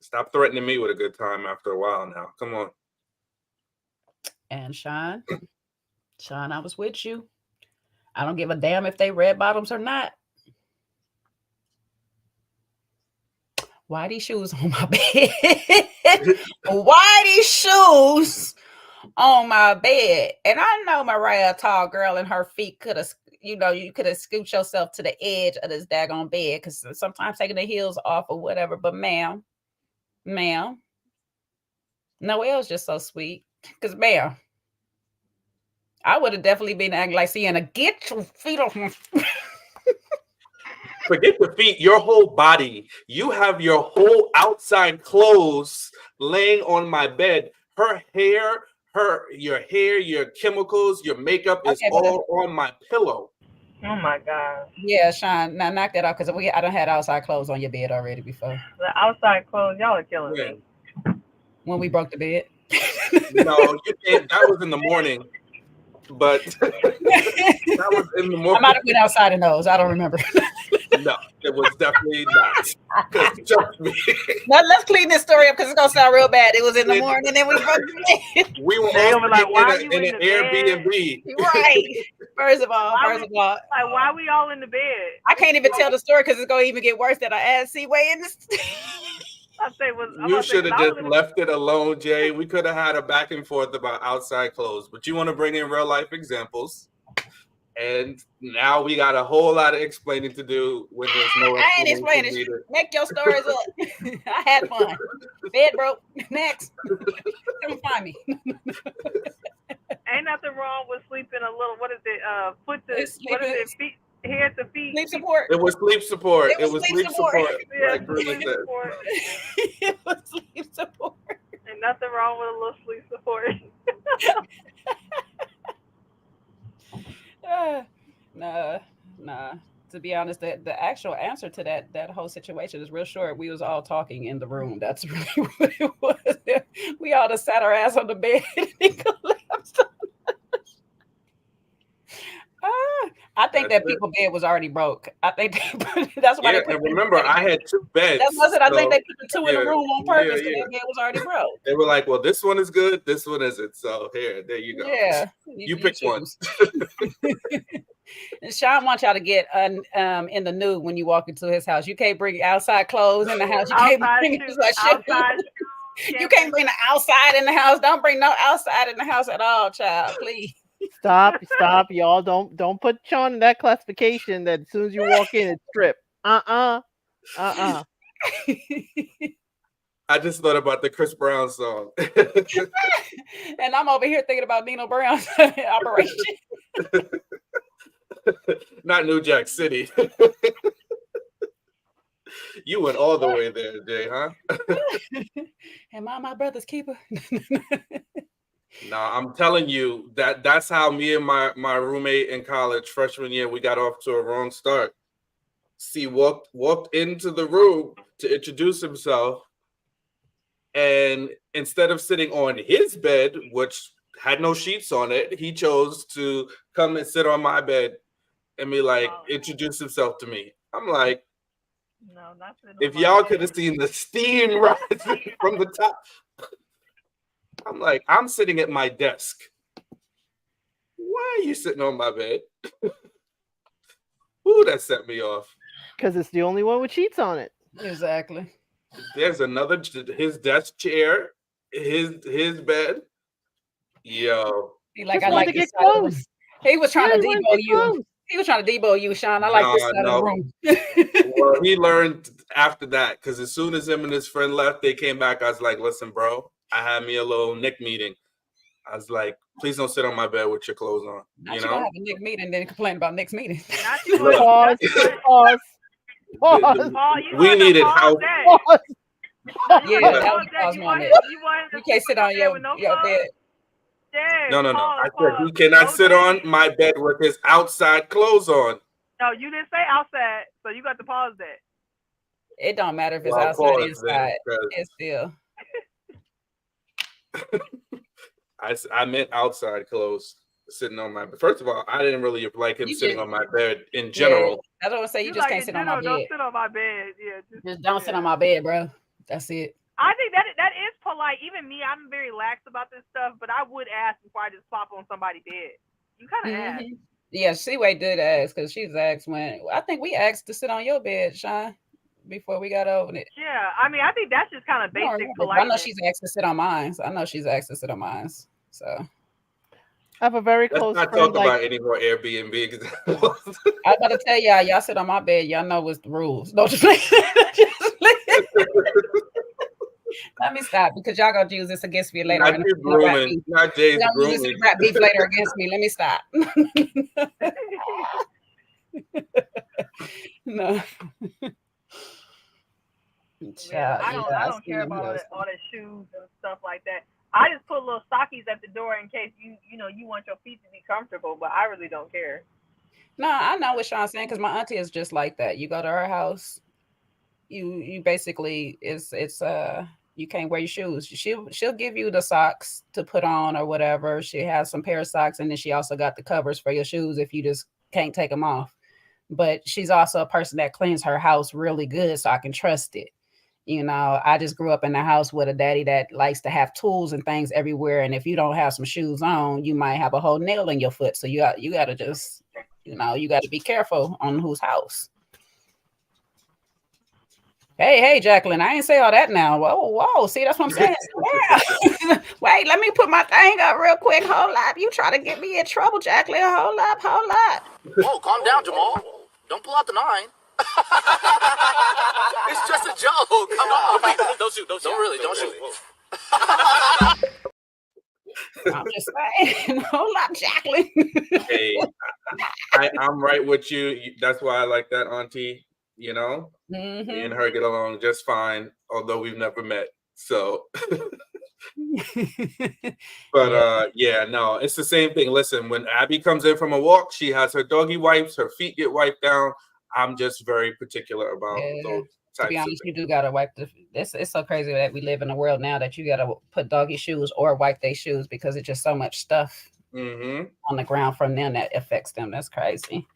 Stop threatening me with a good time after a while now. Come on. And Sean, I was with you. I don't give a damn if they red bottoms or not. Why these shoes on my bed? Why these shoes on my bed? And I know Mariah, a tall girl, and her feet could have, you could have scooped yourself to the edge of this daggone bed, because sometimes taking the heels off or whatever. But ma'am, Noelle's just so sweet. Because ma'am, I would have definitely been acting like Sienna. Get your feet off my Forget the feet, your whole body. You have your whole outside clothes laying on my bed. Her hair, your chemicals, your makeup is all on my pillow. Oh my God. Yeah, Sean, now knock that out, because I done had outside clothes on your bed already before. The outside clothes, y'all are killing me. When we broke the bed. No, you can't. That was in the morning. But that was in the morning. I might have been outside in those. I don't remember. No, it was definitely not. Trust me. Now let's clean this story up, because it's gonna sound real bad. It was in the morning, and then we broke the bed. We were all in an Airbnb. Right. First of all, like, why are we all in the bed? I can't even tell the story, because it's gonna even get worse that I add Seaway in this. You should have just left it alone, Jay. We could have had a back and forth about outside clothes, but you want to bring in real life examples. And now we got a whole lot of explaining to do when there's no. I ain't explaining. Make your stories up. I had fun. Bed broke. Next. Come find me. Ain't nothing wrong with sleeping a little. What is it? Feet, head to feet. Sleep support. It was sleep support. It was sleep support. Yeah, sleep support. It was sleep support. Ain't nothing wrong with a little sleep support. Nah. to be honest, the actual answer to that whole situation is real short. We was all talking in the room. That's really what it was. We all just sat our ass on the bed and he collapsed. I think That's that people's bed was already broke. I think that's why Yeah, they put and remember, I had 2 beds. That's what I said. I think so- they put the 2 in the yeah, room on purpose because yeah. that bed was already broke. They were like, well, this one is good, this one isn't. So there you go. Yeah, You pick one. choose. And Sean wants y'all to get in the nude when you walk into his house. You can't bring outside clothes in the house. You can't bring You can't bring the outside in the house. Don't bring no outside in the house at all, child. Please. Stop, y'all. Don't put Sean in that classification that as soon as you walk in, it's strip. I just thought about the Chris Brown song. And I'm over here thinking about Nino Brown's operation. Not New Jack City. You went all the way there, Jay, huh? Am I my brother's keeper? No, I'm telling you that's how me and my roommate in college freshman year, we got off to a wrong start. See, walked into the room to introduce himself, and instead of sitting on his bed, which had no sheets on it, he chose to come and sit on my bed and be like, introduce himself to me. I'm like, no, not if y'all could have seen the steam rising from the top. I'm like, I'm sitting at my desk. Why are you sitting on my bed? Ooh, that set me off. Because it's the only one with sheets on it. Exactly. There's another, his desk chair, his bed. Yo. He like, I like to get close. He was trying to debo you. He was trying to debo you, Sean. I like this side of the room. Well, he learned after that, because as soon as him and his friend left, they came back. I was like, listen, bro, I had me a little Nick meeting. I was like, please don't sit on my bed with your clothes on. Not you know, have a Nick meeting, then complain about Nick's meeting. Pause. We needed help. Yeah, that was pause moment. You can't sit on your bed. No. I said he cannot sit on my bed with his outside clothes on. No, you didn't say outside, so you got to pause that. It don't matter if it's outside or inside. It's still. I meant outside clothes sitting on my bed. First of all, I didn't really like him sitting on my bed in general. I don't want to say you just can't sit on my bed. Don't sit on my bed. Yeah, just don't sit on my bed, bro. That's it. I think that is polite. Even me, I'm very lax about this stuff, but I would ask before I just plop on somebody's bed. You kind of ask. Yeah, Seaway did ask because she's asked when I think we asked to sit on your bed, Sean, before we got over it. Yeah, I mean, I think that's just kind of basic politeness. I know she's asked to sit on mine. So I have a very close friend. Let's not talk about any more Airbnb examples. I was about to tell y'all sit on my bed. Y'all know what's the rules. Don't just let me stop because y'all gonna use this against me later. Not Jay's grooming. Use this rap beef later against me. Let me stop. No. Yeah, I don't care about all the shoes and stuff like that. I just put little stockies at the door in case you want your feet to be comfortable, but I really don't care. No, I know what Sean's saying because my auntie is just like that. You go to her house, you basically it's you can't wear your shoes. She'll give you the socks to put on or whatever. She has some pair of socks, and then she also got the covers for your shoes if you just can't take them off. But she's also a person that cleans her house really good, so I can trust it. You know, I just grew up in a house with a daddy that likes to have tools and things everywhere. And if you don't have some shoes on, you might have a whole nail in your foot. So you got to just, you got to be careful on whose house. Hey, Jacqueline, I ain't say all that now. Whoa. See, that's what I'm saying. Yeah. Wait, let me put my thing up real quick. Hold up. You try to get me in trouble, Jacqueline. Hold up. Whoa, calm down, Jamal. Don't pull out the 9. It's just a joke. Come on. Don't shoot. Don't shoot. I'm just saying. Hold up, Jacqueline. Hey, I'm right with you. That's why I like that, Auntie. Me and her get along just fine, although we've never met. So, but no, it's the same thing. Listen, when Abby comes in from a walk, she has her doggy wipes, her feet get wiped down. I'm just very particular about those to be types of honest, you things. do gotta wipe it's so crazy that we live in a world now that you gotta put doggy shoes or wipe their shoes because it's just so much stuff on the ground from them that affects them. That's crazy.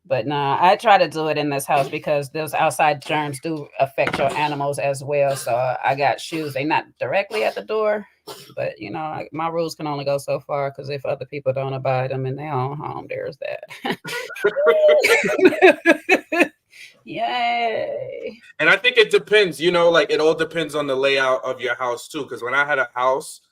But nah, I try to do it in this house because those outside germs do affect your animals as well. So I got shoes. They're not directly at the door, but you know, my rules can only go so far because if other people don't abide them in their own home, there's that. Yay. And I think it depends, you know, like it all depends on the layout of your house too. Because when I had a house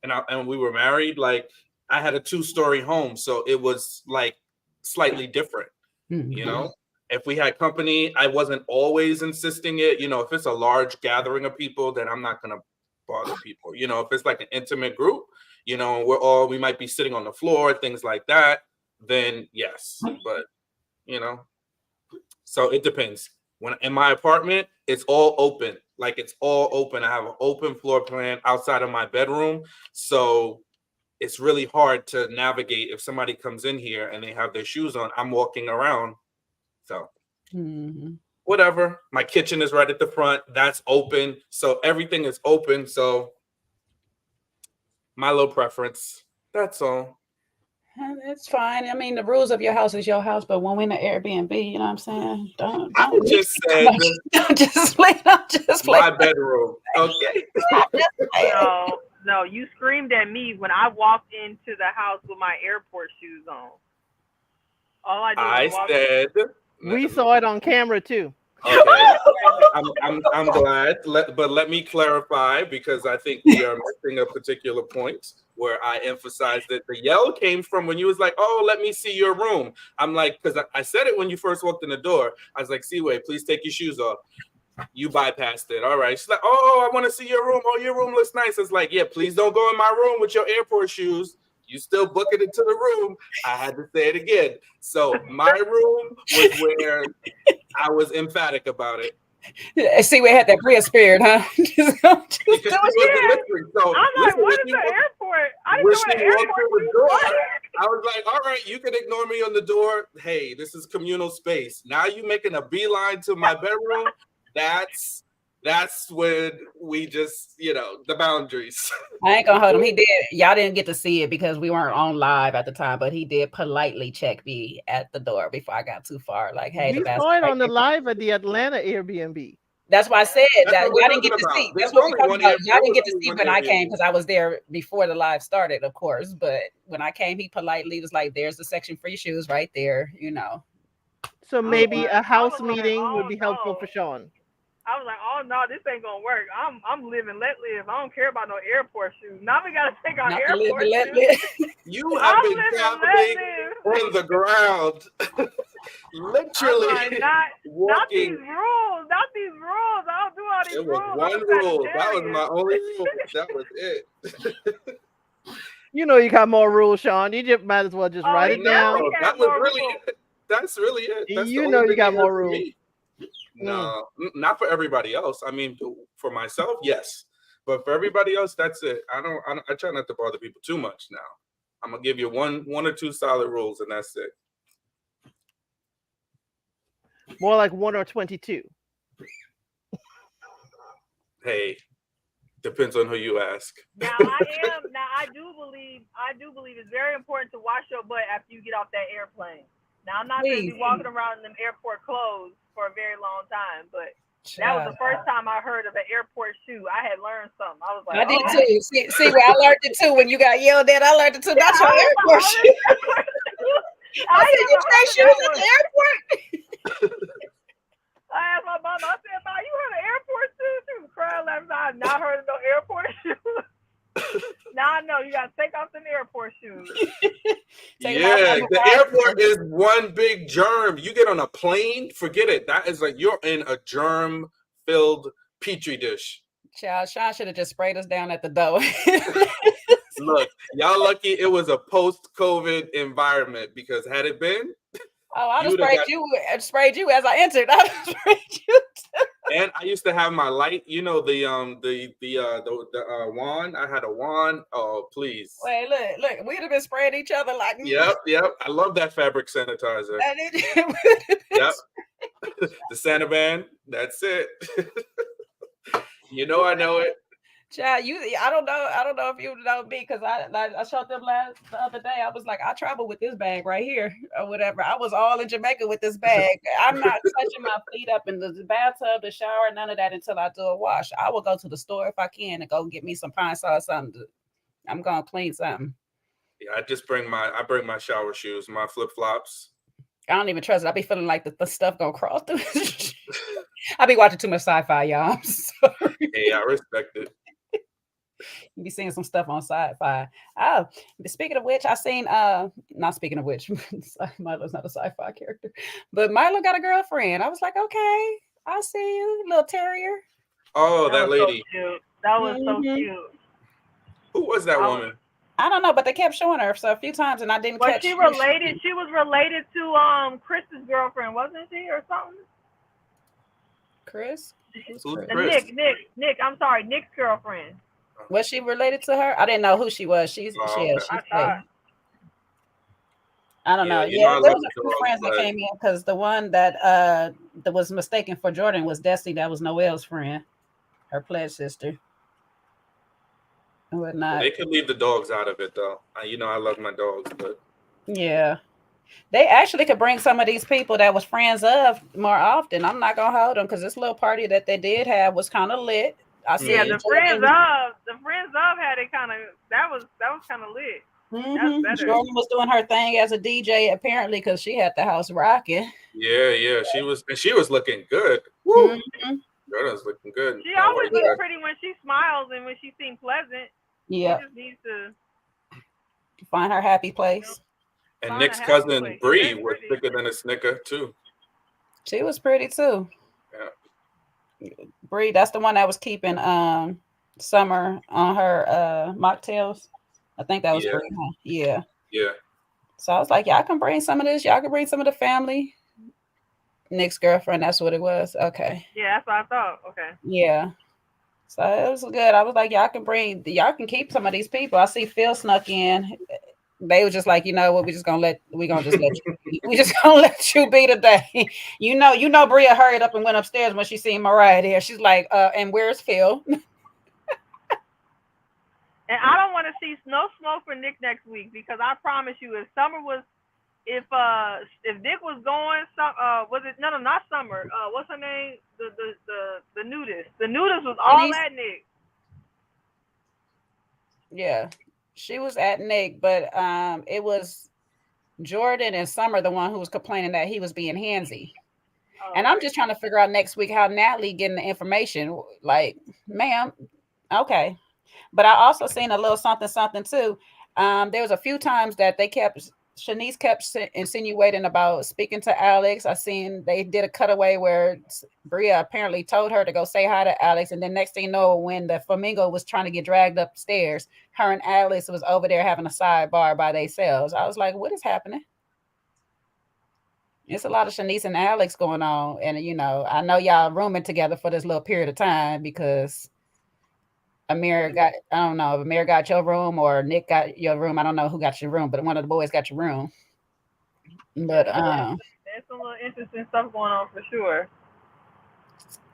and we were married, like I had a 2-story home. So it was like slightly different. You know, if we had company, I wasn't always insisting it. You know, if it's a large gathering of people, then I'm not going to bother people. You know, if it's like an intimate group, you know, we might be sitting on the floor, things like that, then yes. But, you know, so it depends. When in my apartment, it's all open. Like it's all open. I have an open floor plan outside of my bedroom. So it's really hard to navigate if somebody comes in here and they have their shoes on. I'm walking around. So whatever. My kitchen is right at the front. That's open. So everything is open. So my little preference. That's all. It's fine. I mean, the rules of your house is your house, but when we're in the Airbnb, you know what I'm saying? Don't just said my bedroom. Okay. No, you screamed at me when I walked into the house with my airport shoes on. All I did was we saw it on camera too. Okay. I'm glad. But let me clarify because I think we are missing a particular point where I emphasized that the yell came from when you was like, "Oh, let me see your room." I'm like, because I said it when you first walked in the door. I was like, "Seaway, please take your shoes off." You bypassed it. All right. She's like, "Oh, I want to see your room. Oh, your room looks nice." It's like, "Yeah, please don't go in my room with your airport shoes. You still book it into the room." I had to say it again. So my room was where I was emphatic about it. See, we had that Prius spirit, huh? Because she wasn't listening. So I'm like, what is the airport? I didn't know what an airport was. I was like, all right, you can ignore me on the door. Hey, this is communal space. Now you making a beeline to my bedroom. That's when we just, you know, the boundaries. I ain't gonna hold him. He did. Y'all didn't get to see it because we weren't on live at the time, but he did politely check me at the door before I got too far. Like, hey, we saw it on the live at the Atlanta Airbnb. That's why I said that y'all didn't get to see. That's what we're talking about. Y'all didn't get to see when I came because I was there before the live started, of course. But when I came, he politely was like, "There's a section for your shoes right there," you know. So maybe a house meeting would be helpful for Sean. I was like, "Oh no, this ain't gonna work. I'm living, let live. I don't care about no airport shoes. Now we gotta take our airport shoes." You have been camping on the ground, literally. Like, not these rules. Not these rules. I don't do all these rules. It was one rule. That was my only rule. That was it. You know, you got more rules, Sean. You just might as well just write it down. That was really it. That's really it. That's you know, you got more rules. No, not for everybody else. I mean, for myself, yes, but for everybody else, that's it. I try not to bother people too much now. I'm gonna give you one or two solid rules, and that's it. More like 1 or 22. Hey, depends on who you ask. Now I do believe it's very important to wash your butt after you get off that airplane. Now I'm not gonna be walking around in them airport clothes for a very long time, but that was the first time I heard of an airport shoe. I had learned something. I was like, I did too. See where I learned it too. When you got yelled at, I learned it too. That's your airport shoe. I said, "You take shoes at the airport?" I asked my mom. I said, "Ma, you heard of airport shoes?" She was crying laughing. I had not heard of no airport shoes. Now I know you gotta take off the airport shoes. Yeah, the airport is one big germ. You get on a plane, forget it. That is like you're in a germ-filled petri dish. Child, Sean should have just sprayed us down at the door. Look, y'all lucky it was a post-COVID environment because had it been, I sprayed you as I entered. I sprayed you too. And I used to have my light, you know, the wand. I had a wand. Oh, please. Wait, look, we'd have been spraying each other like. Yep. I love that fabric sanitizer. Yep. The Santa Band. That's it. You know, I know it. Child, I don't know if you know me, because I showed them the other day. I was like, I travel with this bag right here or whatever. I was all in Jamaica with this bag. I'm not touching my feet up in the bathtub, the shower, none of that until I do a wash. I will go to the store if I can and go get me some pine saw or something. I'm gonna clean something. Yeah, I bring my shower shoes, my flip flops. I don't even trust it. I be feeling like the stuff gonna crawl through. I be watching too much sci-fi, y'all. I'm sorry. Hey, I respect it. You be seeing some stuff on sci-fi. Oh, speaking of which, I seen not speaking of which, Milo's not a sci-fi character, but Milo got a girlfriend. I was like, okay, I see you, little terrier. Oh, that lady. So cute. That was so cute. Who was that woman? I don't know, but they kept showing her so a few times, and I didn't catch. She related. She was related to Chris's girlfriend, wasn't she, or something? Chris? Who's Chris? Nick. I'm sorry, Nick's girlfriend. Was she related to her? I didn't know who she was. I don't know. Yeah, there was a few friends that came in, because the one that was mistaken for Jordan was Destiny. That was Noelle's friend, her pledge sister. Whatnot. They could leave the dogs out of it, though. You know, I love my dogs, but yeah, they actually could bring some of these people that was friends of more often. I'm not gonna hold them, because this little party that they did have was kind of lit. The friends of had it kind of that was kind of lit. Mm-hmm. Jordan was doing her thing as a DJ apparently, because she had the house rocking. Yeah, she was looking good. Woo. Mm-hmm. Jordan's looking good. She always looks pretty when she smiles and when she seems pleasant. Yeah, she just needs to find her happy place. And Nick's cousin Bree was thicker than a snicker too. She was pretty too. Yeah. Bree, that's the one that was keeping Summer on her mocktails. I think that was Bree, huh? Yeah. So I was like, y'all can bring some of this. Y'all can bring some of the family. Nick's girlfriend, that's what it was. Okay. Yeah, that's what I thought. Okay. Yeah. So it was good. I was like, y'all can keep some of these people. I see Phil snuck in. They were just like, you know what, we just gonna let you be today. You know, Bria hurried up and went upstairs when she seen Mariah there. She's like, and where's Phil? And I don't want to see no smoke for Nick next week, because I promise you, if Nick was going, was it not Summer? What's her name? The nudist. The nudist was all at Nick. Yeah. She was at Nick, but it was Jordan and Summer, the one who was complaining that he was being handsy. Oh, and I'm just trying to figure out next week how Natalie getting the information. Like, ma'am, okay. But I also seen a little something too. There was a few times that Shanice kept insinuating about speaking to Alex. I seen they did a cutaway where Bria apparently told her to go say hi to Alex, and then next thing you know, when the flamingo was trying to get dragged upstairs, her and Alex was over there having a sidebar by themselves. I was like, what is happening? It's a lot of Shanice and Alex going on, and I know y'all rooming together for this little period of time, because Amir got, I don't know if Amir got your room or Nick got your room. I don't know who got your room, but one of the boys got your room. But there's some little interesting stuff going on for sure.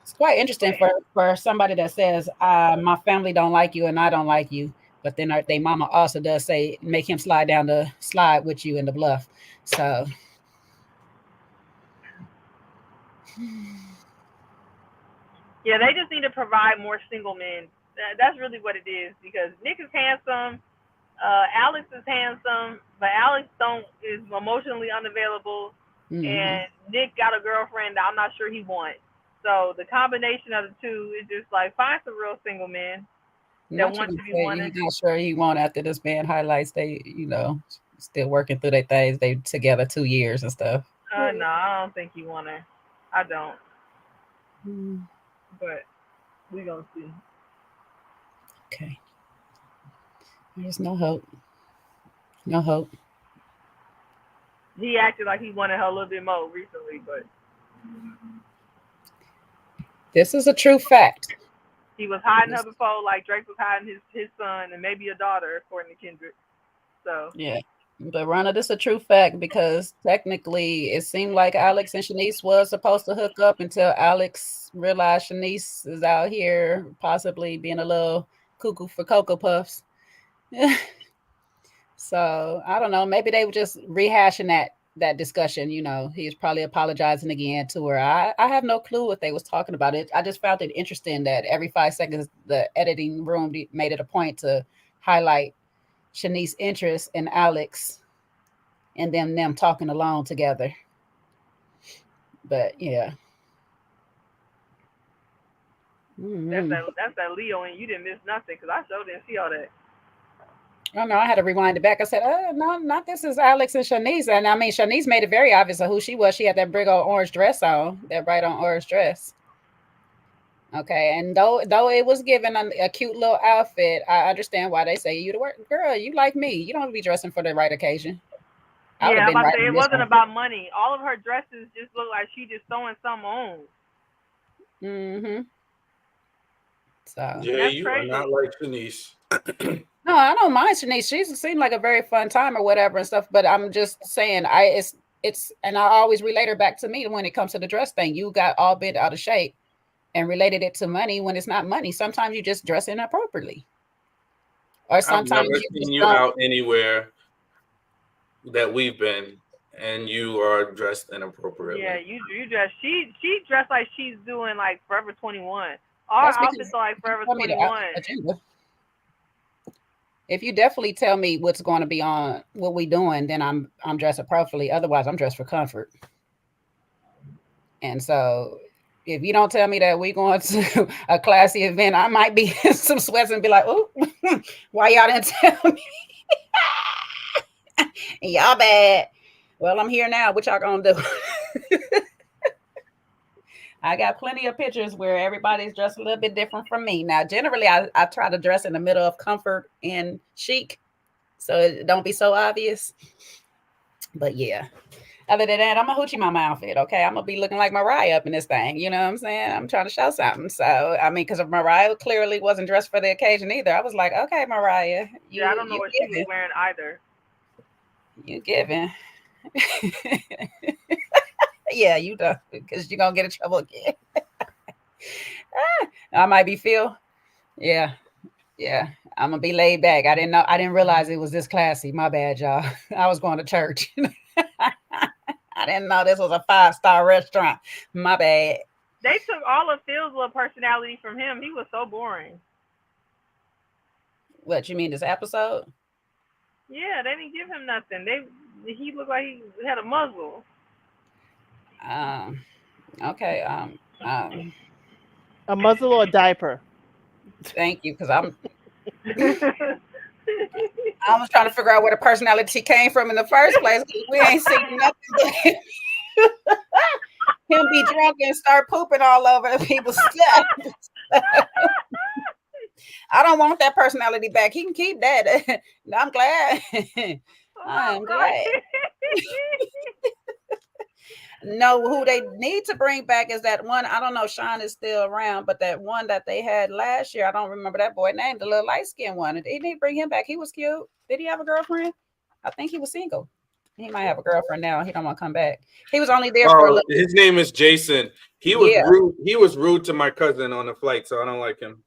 It's quite interesting for somebody that says, my family don't like you and I don't like you. But then their mama also does say, make him slide down the slide with you in the bluff. So yeah, they just need to provide more single men. That's really what it is, because Nick is handsome, Alex is handsome, but Alex is emotionally unavailable, and Nick got a girlfriend that I'm not sure he wants. So the combination of the two is just like, find some real single men that want to be wanted. You're not sure he won't after this band highlights. They, still working through their things. They together 2 years and stuff. No, I don't think he want her. I don't. But we gonna see. Okay. There's no hope. No hope. He acted like he wanted her a little bit more recently, but This is a true fact. He was hiding her before, like Drake was hiding his son and maybe a daughter, according to Kendrick. So yeah. But Ronna, this is a true fact because technically it seemed like Alex and Shanice was supposed to hook up until Alex realized Shanice is out here possibly being a little cuckoo for Cocoa Puffs. So I don't know. Maybe they were just rehashing that discussion. You know, he's probably apologizing again to her. I have no clue what they was talking about. It. I just found it interesting that every 5 seconds the editing room made it a point to highlight Shanice's interest in Alex and them talking alone together. But yeah. that's that Leo, and you didn't miss nothing because I sure didn't see all that. Oh no, I had to rewind it back. I said, no, not this is Alex and Shanice. And I mean, Shanice made it very obvious of who she was. She had that big old orange dress on, that bright on orange dress. Okay, and though it was given a cute little outfit, I understand why they say you the work girl. You like me. You don't be dressing for the right occasion. Yeah, I'm about to say it wasn't about money. All of her dresses just look like she just throwing some on. Mm-hmm. So yeah, you crazy. Are not like Shanice. No, I don't mind Shanice. She seemed like a very fun time or whatever and stuff. But I'm just saying, it's and I always relate her back to me when it comes to the dress thing. You got all bent out of shape and related it to money when it's not money. Sometimes you just dress inappropriately, or sometimes I've never seen you out anywhere that we've been, and you are dressed inappropriately. Yeah, you dress. She dressed like she's doing like Forever 21. Our outfits are like Forever 21. If you definitely tell me what's going to be on what we doing, then I'm dressed appropriately. Otherwise, I'm dressed for comfort. And so, if you don't tell me that we're going to a classy event, I might be in some sweats and be like, "Oh, why y'all didn't tell me? Y'all bad." Well, I'm here now. What y'all gonna do? I got plenty of pictures where everybody's dressed a little bit different from me. Now, generally, I try to dress in the middle of comfort and chic, so it don't be so obvious. But yeah, other than that, I'm a hoochie mama outfit. Okay, I'm gonna be looking like Mariah up in this thing. You know what I'm saying? I'm trying to show something. So I mean, because Mariah clearly wasn't dressed for the occasion either. I was like, okay, Mariah, I don't know what she was wearing either. You giving? Yeah, you do, because you're gonna get in trouble again. I might be Phil. Yeah. I'm gonna be laid back. I didn't realize it was this classy. My bad, y'all. I was going to church. I didn't know this was a 5-star restaurant. My bad. They took all of Phil's little personality from him. He was so boring. What you mean, this episode? Yeah, they didn't give him nothing. He looked like he had a muzzle. Okay. A muzzle or a diaper? Thank you, because I was trying to figure out where the personality came from in the first place. We ain't seen nothing but him be drunk and start pooping all over the people's stuff. I don't want that personality back. He can keep that. I'm glad. I'm glad. No, who they need to bring back is that one. I don't know. Sean is still around, but that one that they had last year, I don't remember that boy name. The little light skinned one. They need to bring him back. He was cute. Did he have a girlfriend? I think he was single. He might have a girlfriend now. He don't want to come back. He was only there for a little. His name is Jason. He was rude. He was rude to my cousin on the flight, so I don't like him.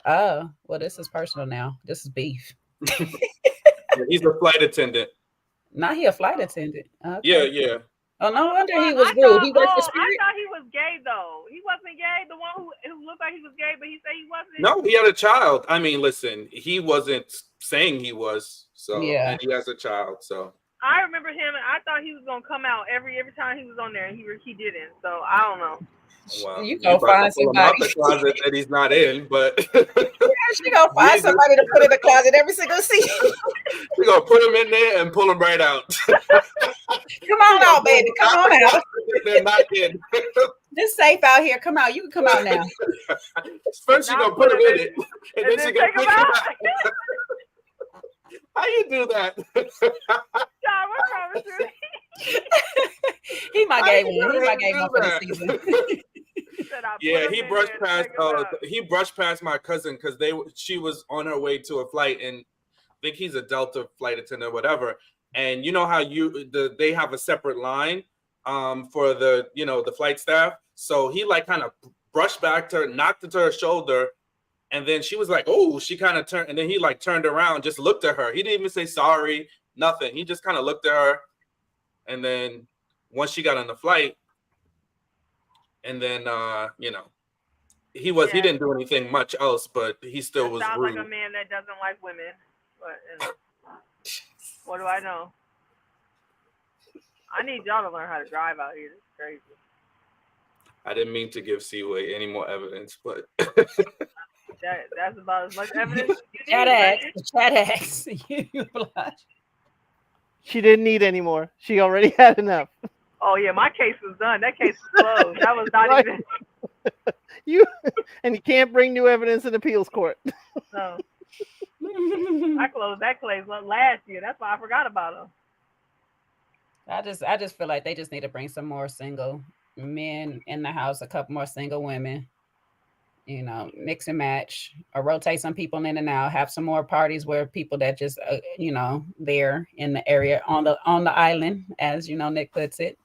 Oh, well, this is personal now. This is beef. He's a flight attendant. Not he a flight attendant. Okay. Yeah. Oh, no wonder he was rude. He worked for Spirit. I thought he was gay, though. He wasn't gay. The one who looked like he was gay, but he said he wasn't. No, he had a child. I mean, listen, he wasn't saying he was. So, yeah. And he has a child. So I remember him, and I thought he was gonna come out every time he was on there, and he didn't. So I don't know. Well, you go find somebody out the closet that he's not in, but she gonna find somebody to put in the closet every single season. We're gonna put him in there and pull him right out. Come on out, baby. Come on out. They're not in. It's safe out here. Come out. You can come out now. First, you're gonna put him in it, and then you're gonna pick him out. How you do that? John, what's wrong with you? He my gay one. He my gay one for the season. said I Yeah, put he him in brushed there to past. take him out. He brushed past my cousin because she was on her way to a flight, and I think he's a Delta flight attendant, or whatever. And you know how they have a separate line, for the flight staff. So he like kind of brushed back to her, knocked into her shoulder, and then she was like, "Oh," she kind of turned, and then he like turned around, just looked at her. He didn't even say sorry, nothing. He just kind of looked at her, and then once she got on the flight, and then he didn't do anything much else, but he still was sounds rude. like a man that doesn't like women. But what do I know? I need y'all to learn how to drive out here. This is crazy. I didn't mean to give Seaway any more evidence, but that's about as much evidence as you Chat need. X. You blush. She didn't need any more. She already had enough. Oh yeah, my case was done. That case was closed. That was not Right. even. And you can't bring new evidence in appeals court. No. I closed that case last year. That's why I forgot about them. I just feel like they just need to bring some more single men in the house, a couple more single women, mix and match, or rotate some people in and out, have some more parties where people that just there in the area on the island, as Nick puts it,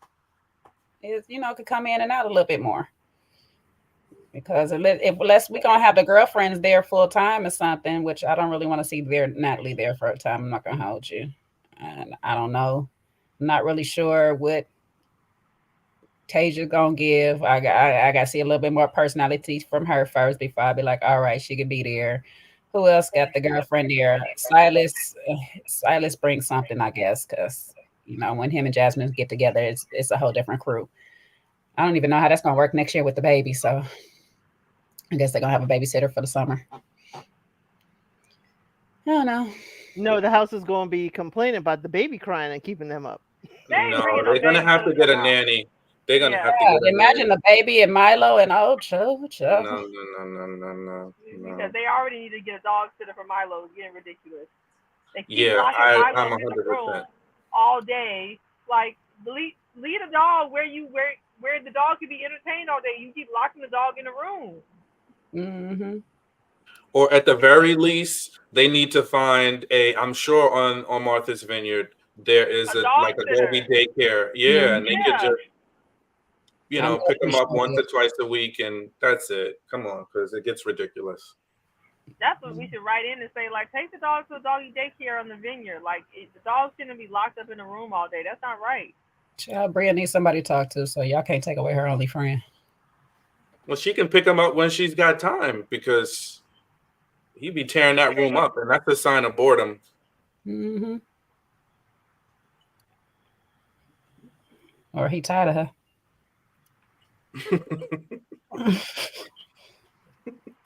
is could come in and out a little bit more. Because unless we're gonna have the girlfriends there full time or something, which I don't really want to see Natalie there for a time. I'm not gonna hold you. And I don't know. I'm not really sure what Tasia's gonna give. I got to see a little bit more personality from her first before I be like, all right, she could be there. Who else got the girlfriend there? Silas brings something, I guess, because when him and Jasmine get together, it's a whole different crew. I don't even know how that's gonna work next year with the baby, so I guess they're gonna have a babysitter for the summer. I don't know. No, the house is going to be complaining about the baby crying and keeping them up. No, they're gonna have to get a nanny. They're gonna have to get a imagine nanny. the baby and Milo and Cho. No. Because they already need to get a dog sitter for Milo. It's getting ridiculous. They keep Yeah, locking I'm Milo in the 100%. room all day. Like lead a dog where the dog can be entertained all day. You keep locking the dog in the room. Mm-hmm. Or at the very least, they need to find I'm sure on Martha's Vineyard there is a baby daycare. Yeah, and they could just pick them up once or twice a week, and that's it. Come on, because it gets ridiculous. That's what we should write in and say, like, take the dog to a doggy daycare on the Vineyard. Like, the dog shouldn't be locked up in a room all day. That's not right. Child, Bria needs somebody to talk to, so y'all can't take away her only friend. Well, she can pick him up when she's got time, because he'd be tearing that room up, and that's a sign of boredom. Mm-hmm. Or he tired of her.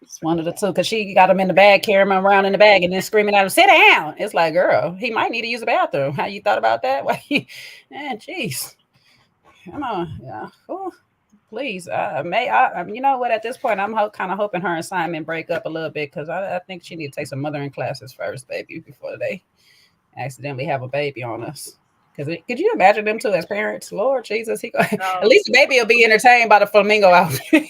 It's one of the two, because she got him in the bag, carrying him around in the bag, and then screaming at him, "Sit down!" It's like, girl, he might need to use a bathroom. How you thought about that? Man, jeez, come on, yeah. Ooh, please, you know what? At this point, I'm kind of hoping her and Simon break up a little bit, because I think she need to take some mothering classes first, baby, before they accidentally have a baby on us. Because could you imagine them two as parents? Lord Jesus, at least the baby will be entertained by the flamingo outfit.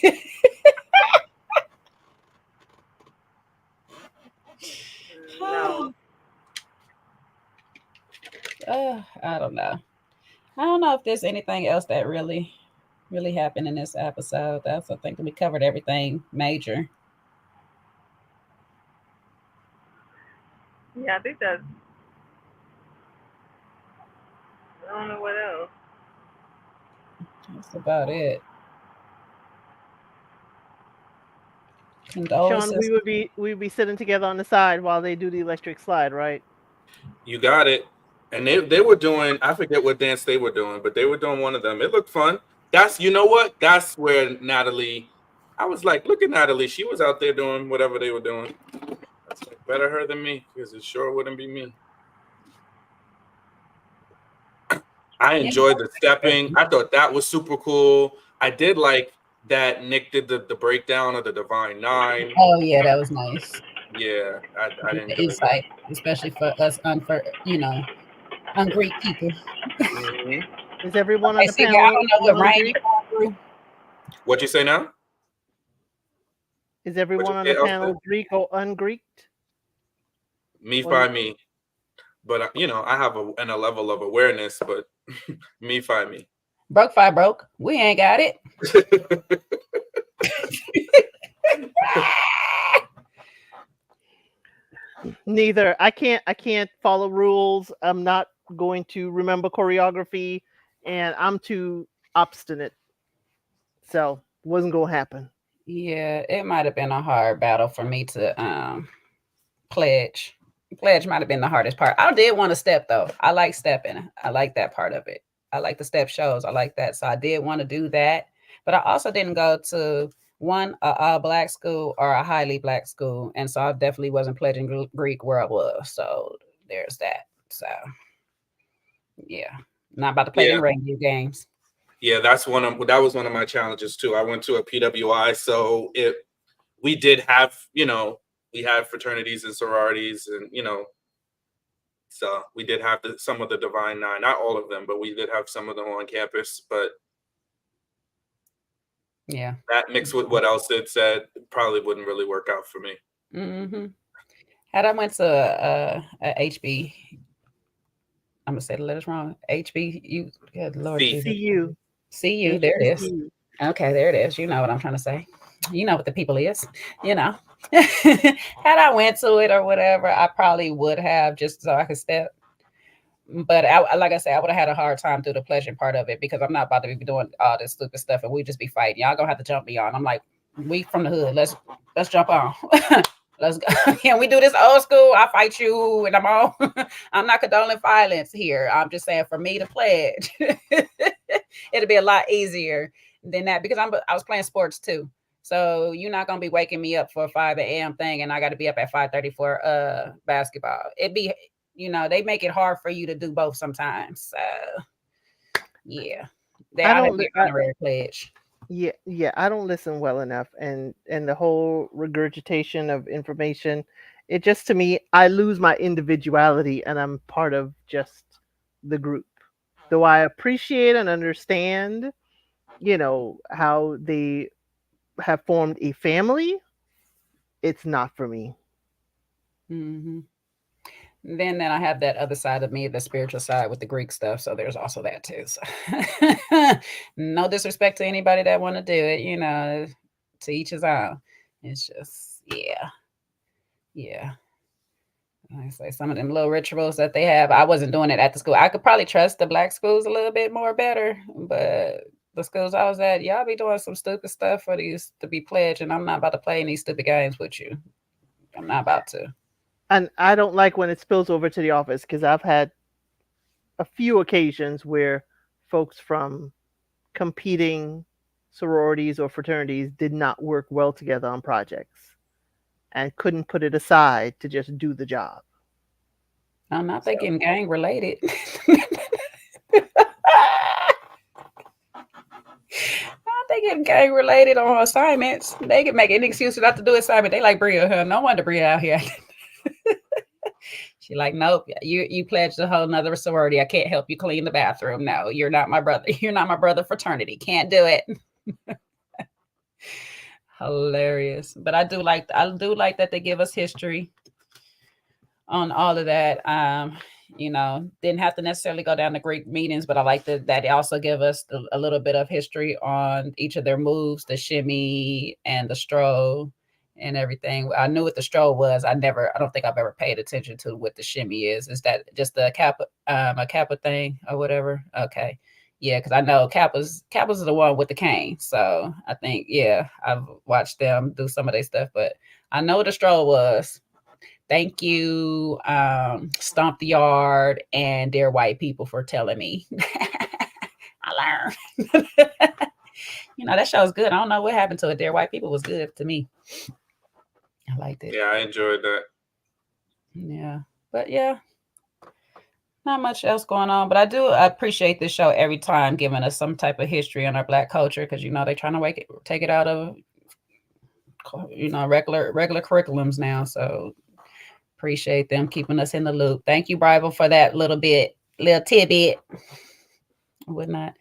No. I don't know. I don't know if there's anything else that really happened in this episode. I think we covered everything major. Yeah, I think that's. I don't know what else. That's about it. Sean, we'd be sitting together on the side while they do the electric slide, right? You got it. And they were doing, I forget what dance they were doing, but they were doing one of them. It looked fun. That's where Natalie, I was like, look at Natalie. She was out there doing whatever they were doing. That's like, better her than me, because it sure wouldn't be me. I enjoyed the stepping. I thought that was super cool. I did like that Nick did the breakdown of the Divine Nine. Oh yeah, that was nice. Yeah, I didn't. Insight, especially for us, Greek people. Mm-hmm. Is everyone on the panel? I don't know what Ryan. What you say now? Is everyone on the panel Greek or un-Greeked? Me by me. But, you know, I have a level of awareness, but me by me. Broke five broke. We ain't got it. Neither. I can't follow rules. I'm not going to remember choreography, and I'm too obstinate. So wasn't gonna happen. Yeah, it might have been a hard battle for me to pledge. Pledge might have been the hardest part. I did want to step though. I like stepping. I like that part of it. I like the step shows. I like that. So I did want to do that. But I also didn't go to a all-black school or a highly black school. And so I definitely wasn't pledging Greek where I was. So there's that. So yeah. Not about to play them radio games. Yeah, that was one of my challenges too. I went to a PWI, so we did have, you know, we had fraternities and sororities, and you know, so we did have some of the Divine Nine, not all of them, but we did have some of them on campus. But yeah, that mixed with what else it said probably wouldn't really work out for me. Mm-hmm. Had I went to a HB, I'm gonna say the letters wrong. HB, good Lord, CU. CU, there it is. Okay, there it is. You know what I'm trying to say. You know what the people is, you know. Had I went to it or whatever, I probably would have, just so I could step. But like I said, I would have had a hard time through the pledging part of it, because I'm not about to be doing all this stupid stuff and we just be fighting. Y'all gonna have to jump me on. I'm like, we from the hood. Let's jump on. Let's go. Can we do this old school? I fight you, and I'm not condoning violence here. I'm just saying, for me to pledge, it'll be a lot easier than that, because I was playing sports too. So you're not gonna be waking me up for a 5 a.m. thing, and I got to be up at 5:30 for basketball. It'd be, you know, they make it hard for you to do both sometimes. So yeah, I don't be honorary pledge. Yeah, I don't listen well enough, and the whole regurgitation of information, it just, to me, I lose my individuality, and I'm part of just the group. Though I appreciate and understand, you know, how they have formed a family, it's not for me. Mm-hmm. Then I have that other side of me, the spiritual side with the Greek stuff. So there's also that too. So no disrespect to anybody that want to do it, you know, to each his own. It's just, yeah. Like I say, some of them little rituals that they have, I wasn't doing it at the school. I could probably trust the black schools a little bit more better, but the schools I was at, y'all be doing some stupid stuff for these to be pledged, and I'm not about to play any stupid games with you. I'm not about to. And I don't like when it spills over to the office, because I've had a few occasions where folks from competing sororities or fraternities did not work well together on projects and couldn't put it aside to just do the job. I'm not thinking gang related. They get gang related on assignments. They can make any excuse not to do assignment. They like Bria, huh? No wonder Bria out here. She like, nope, you pledged a whole nother sorority. I can't help you clean the bathroom. No, you're not my brother. You're not my brother fraternity. Can't do it. Hilarious. But I do like that they give us history on all of that. You know, didn't have to necessarily go down to Greek meetings, but I like that they also give us a little bit of history on each of their moves, the shimmy and the stroll and everything. I knew what the stroll was. I don't think I've ever paid attention to what the shimmy is. Is that just a Kappa thing or whatever? Okay. Yeah, because I know Kappa's the one with the cane. So I think, yeah, I've watched them do some of their stuff, but I know what the stroll was. Thank you, Stomp the Yard and Dear White People for telling me. I learned. You know, that show's good. I don't know what happened to it. Dear White People was good to me. I liked it. Yeah, I enjoyed that. Yeah, but yeah, not much else going on. But I appreciate this show every time, giving us some type of history on our Black culture, because, you know, they're trying to take it out of, you know, regular curriculums now. So appreciate them keeping us in the loop. Thank you, Bible, for that little tidbit. Whatnot.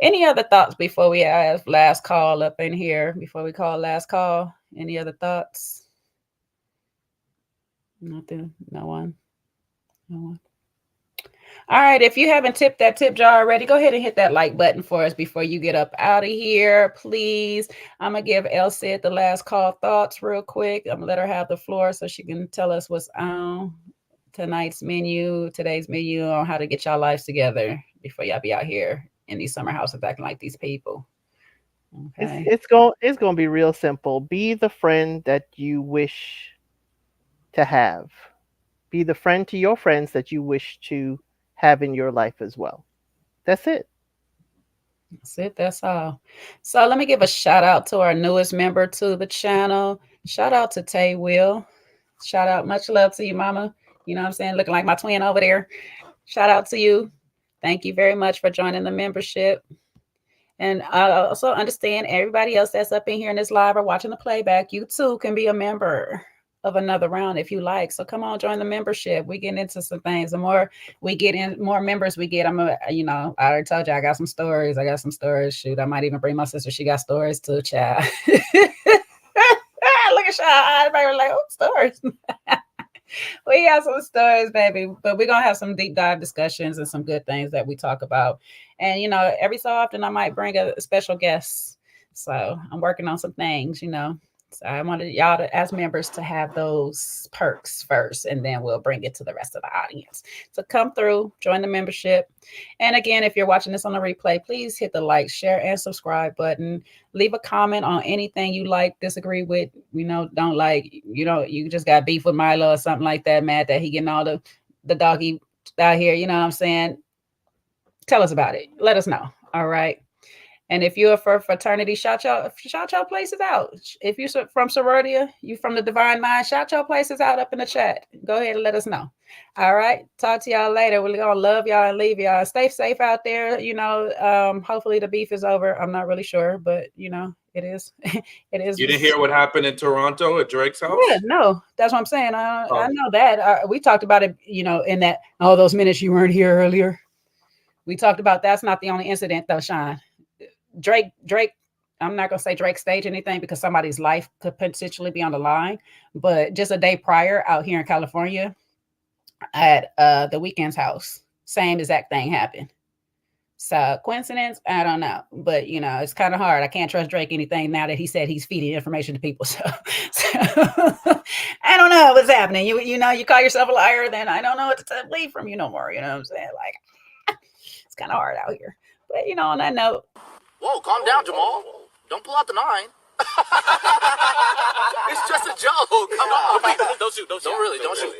Any other thoughts before we have last call up in here? Before we call last call? Any other thoughts? Nothing. No one. No one. All right, if you haven't tipped that tip jar already, go ahead and hit that like button for us before you get up out of here, please. I'm going to give Elsie the last call thoughts real quick. I'm going to let her have the floor so she can tell us what's on today's menu on how to get y'all lives together before y'all be out here in these summer houses acting like these people. Okay. It's going to be real simple. Be the friend that you wish to have. Be the friend to your friends that you wish to have in your life as well. That's it. That's it. That's all. So let me give a shout out to our newest member to the channel. Shout out to Tay Will. Shout out. Much love to you, mama. You know what I'm saying? Looking like my twin over there. Shout out to you. Thank you very much for joining the membership. And I also understand everybody else that's up in here in this live or watching the playback, you too can be a member of another round if you like. So come on, join the membership. We get into some things. The more we get in, more members we get. I already told you I got some stories. Shoot, I might even bring my sister. She got stories too, child. Look at y'all. Everybody like, oh, stories. We got some stories, baby. But we're gonna have some deep dive discussions and some good things that we talk about. And every so often I might bring a special guest. So I'm working on some things, So I wanted y'all as members to have those perks first, and then we'll bring it to the rest of the audience. So come through, join the membership. And again, if you're watching this on the replay, please hit the like, share, and subscribe button. Leave a comment on anything you like, disagree with, don't like, you just got beef with Milo or something like that, mad that he getting all the doggy out here, you know what I'm saying? Tell us about it. Let us know. All right. And if you're for fraternity, shout y'all places out. If you're from sorority, you from the Divine Mind, shout y'all places out up in the chat. Go ahead and let us know. All right. Talk to y'all later. We're going to love y'all and leave y'all. Stay safe out there. Hopefully the beef is over. I'm not really sure, but it is. It is. You didn't hear what happened in Toronto at Drake's house? Yeah, no, that's what I'm saying. I know that. We talked about it, in that, all those minutes you weren't here earlier. We talked about that's not the only incident though, Sean. Drake, I'm not going to say Drake staged anything because somebody's life could potentially be on the line. But just a day prior out here in California at the Weeknd's house, same exact thing happened. So coincidence? I don't know. But, it's kind of hard. I can't trust Drake anything now that he said he's feeding information to people. So I don't know what's happening. You call yourself a liar, then I don't know what to believe from you no more. You know what I'm saying? Like, it's kind of hard out here. But, on that note. Whoa, calm down, Jamal. Don't pull out the 9. It's just a joke. Come on. Don't shoot. Don't really. Don't shoot.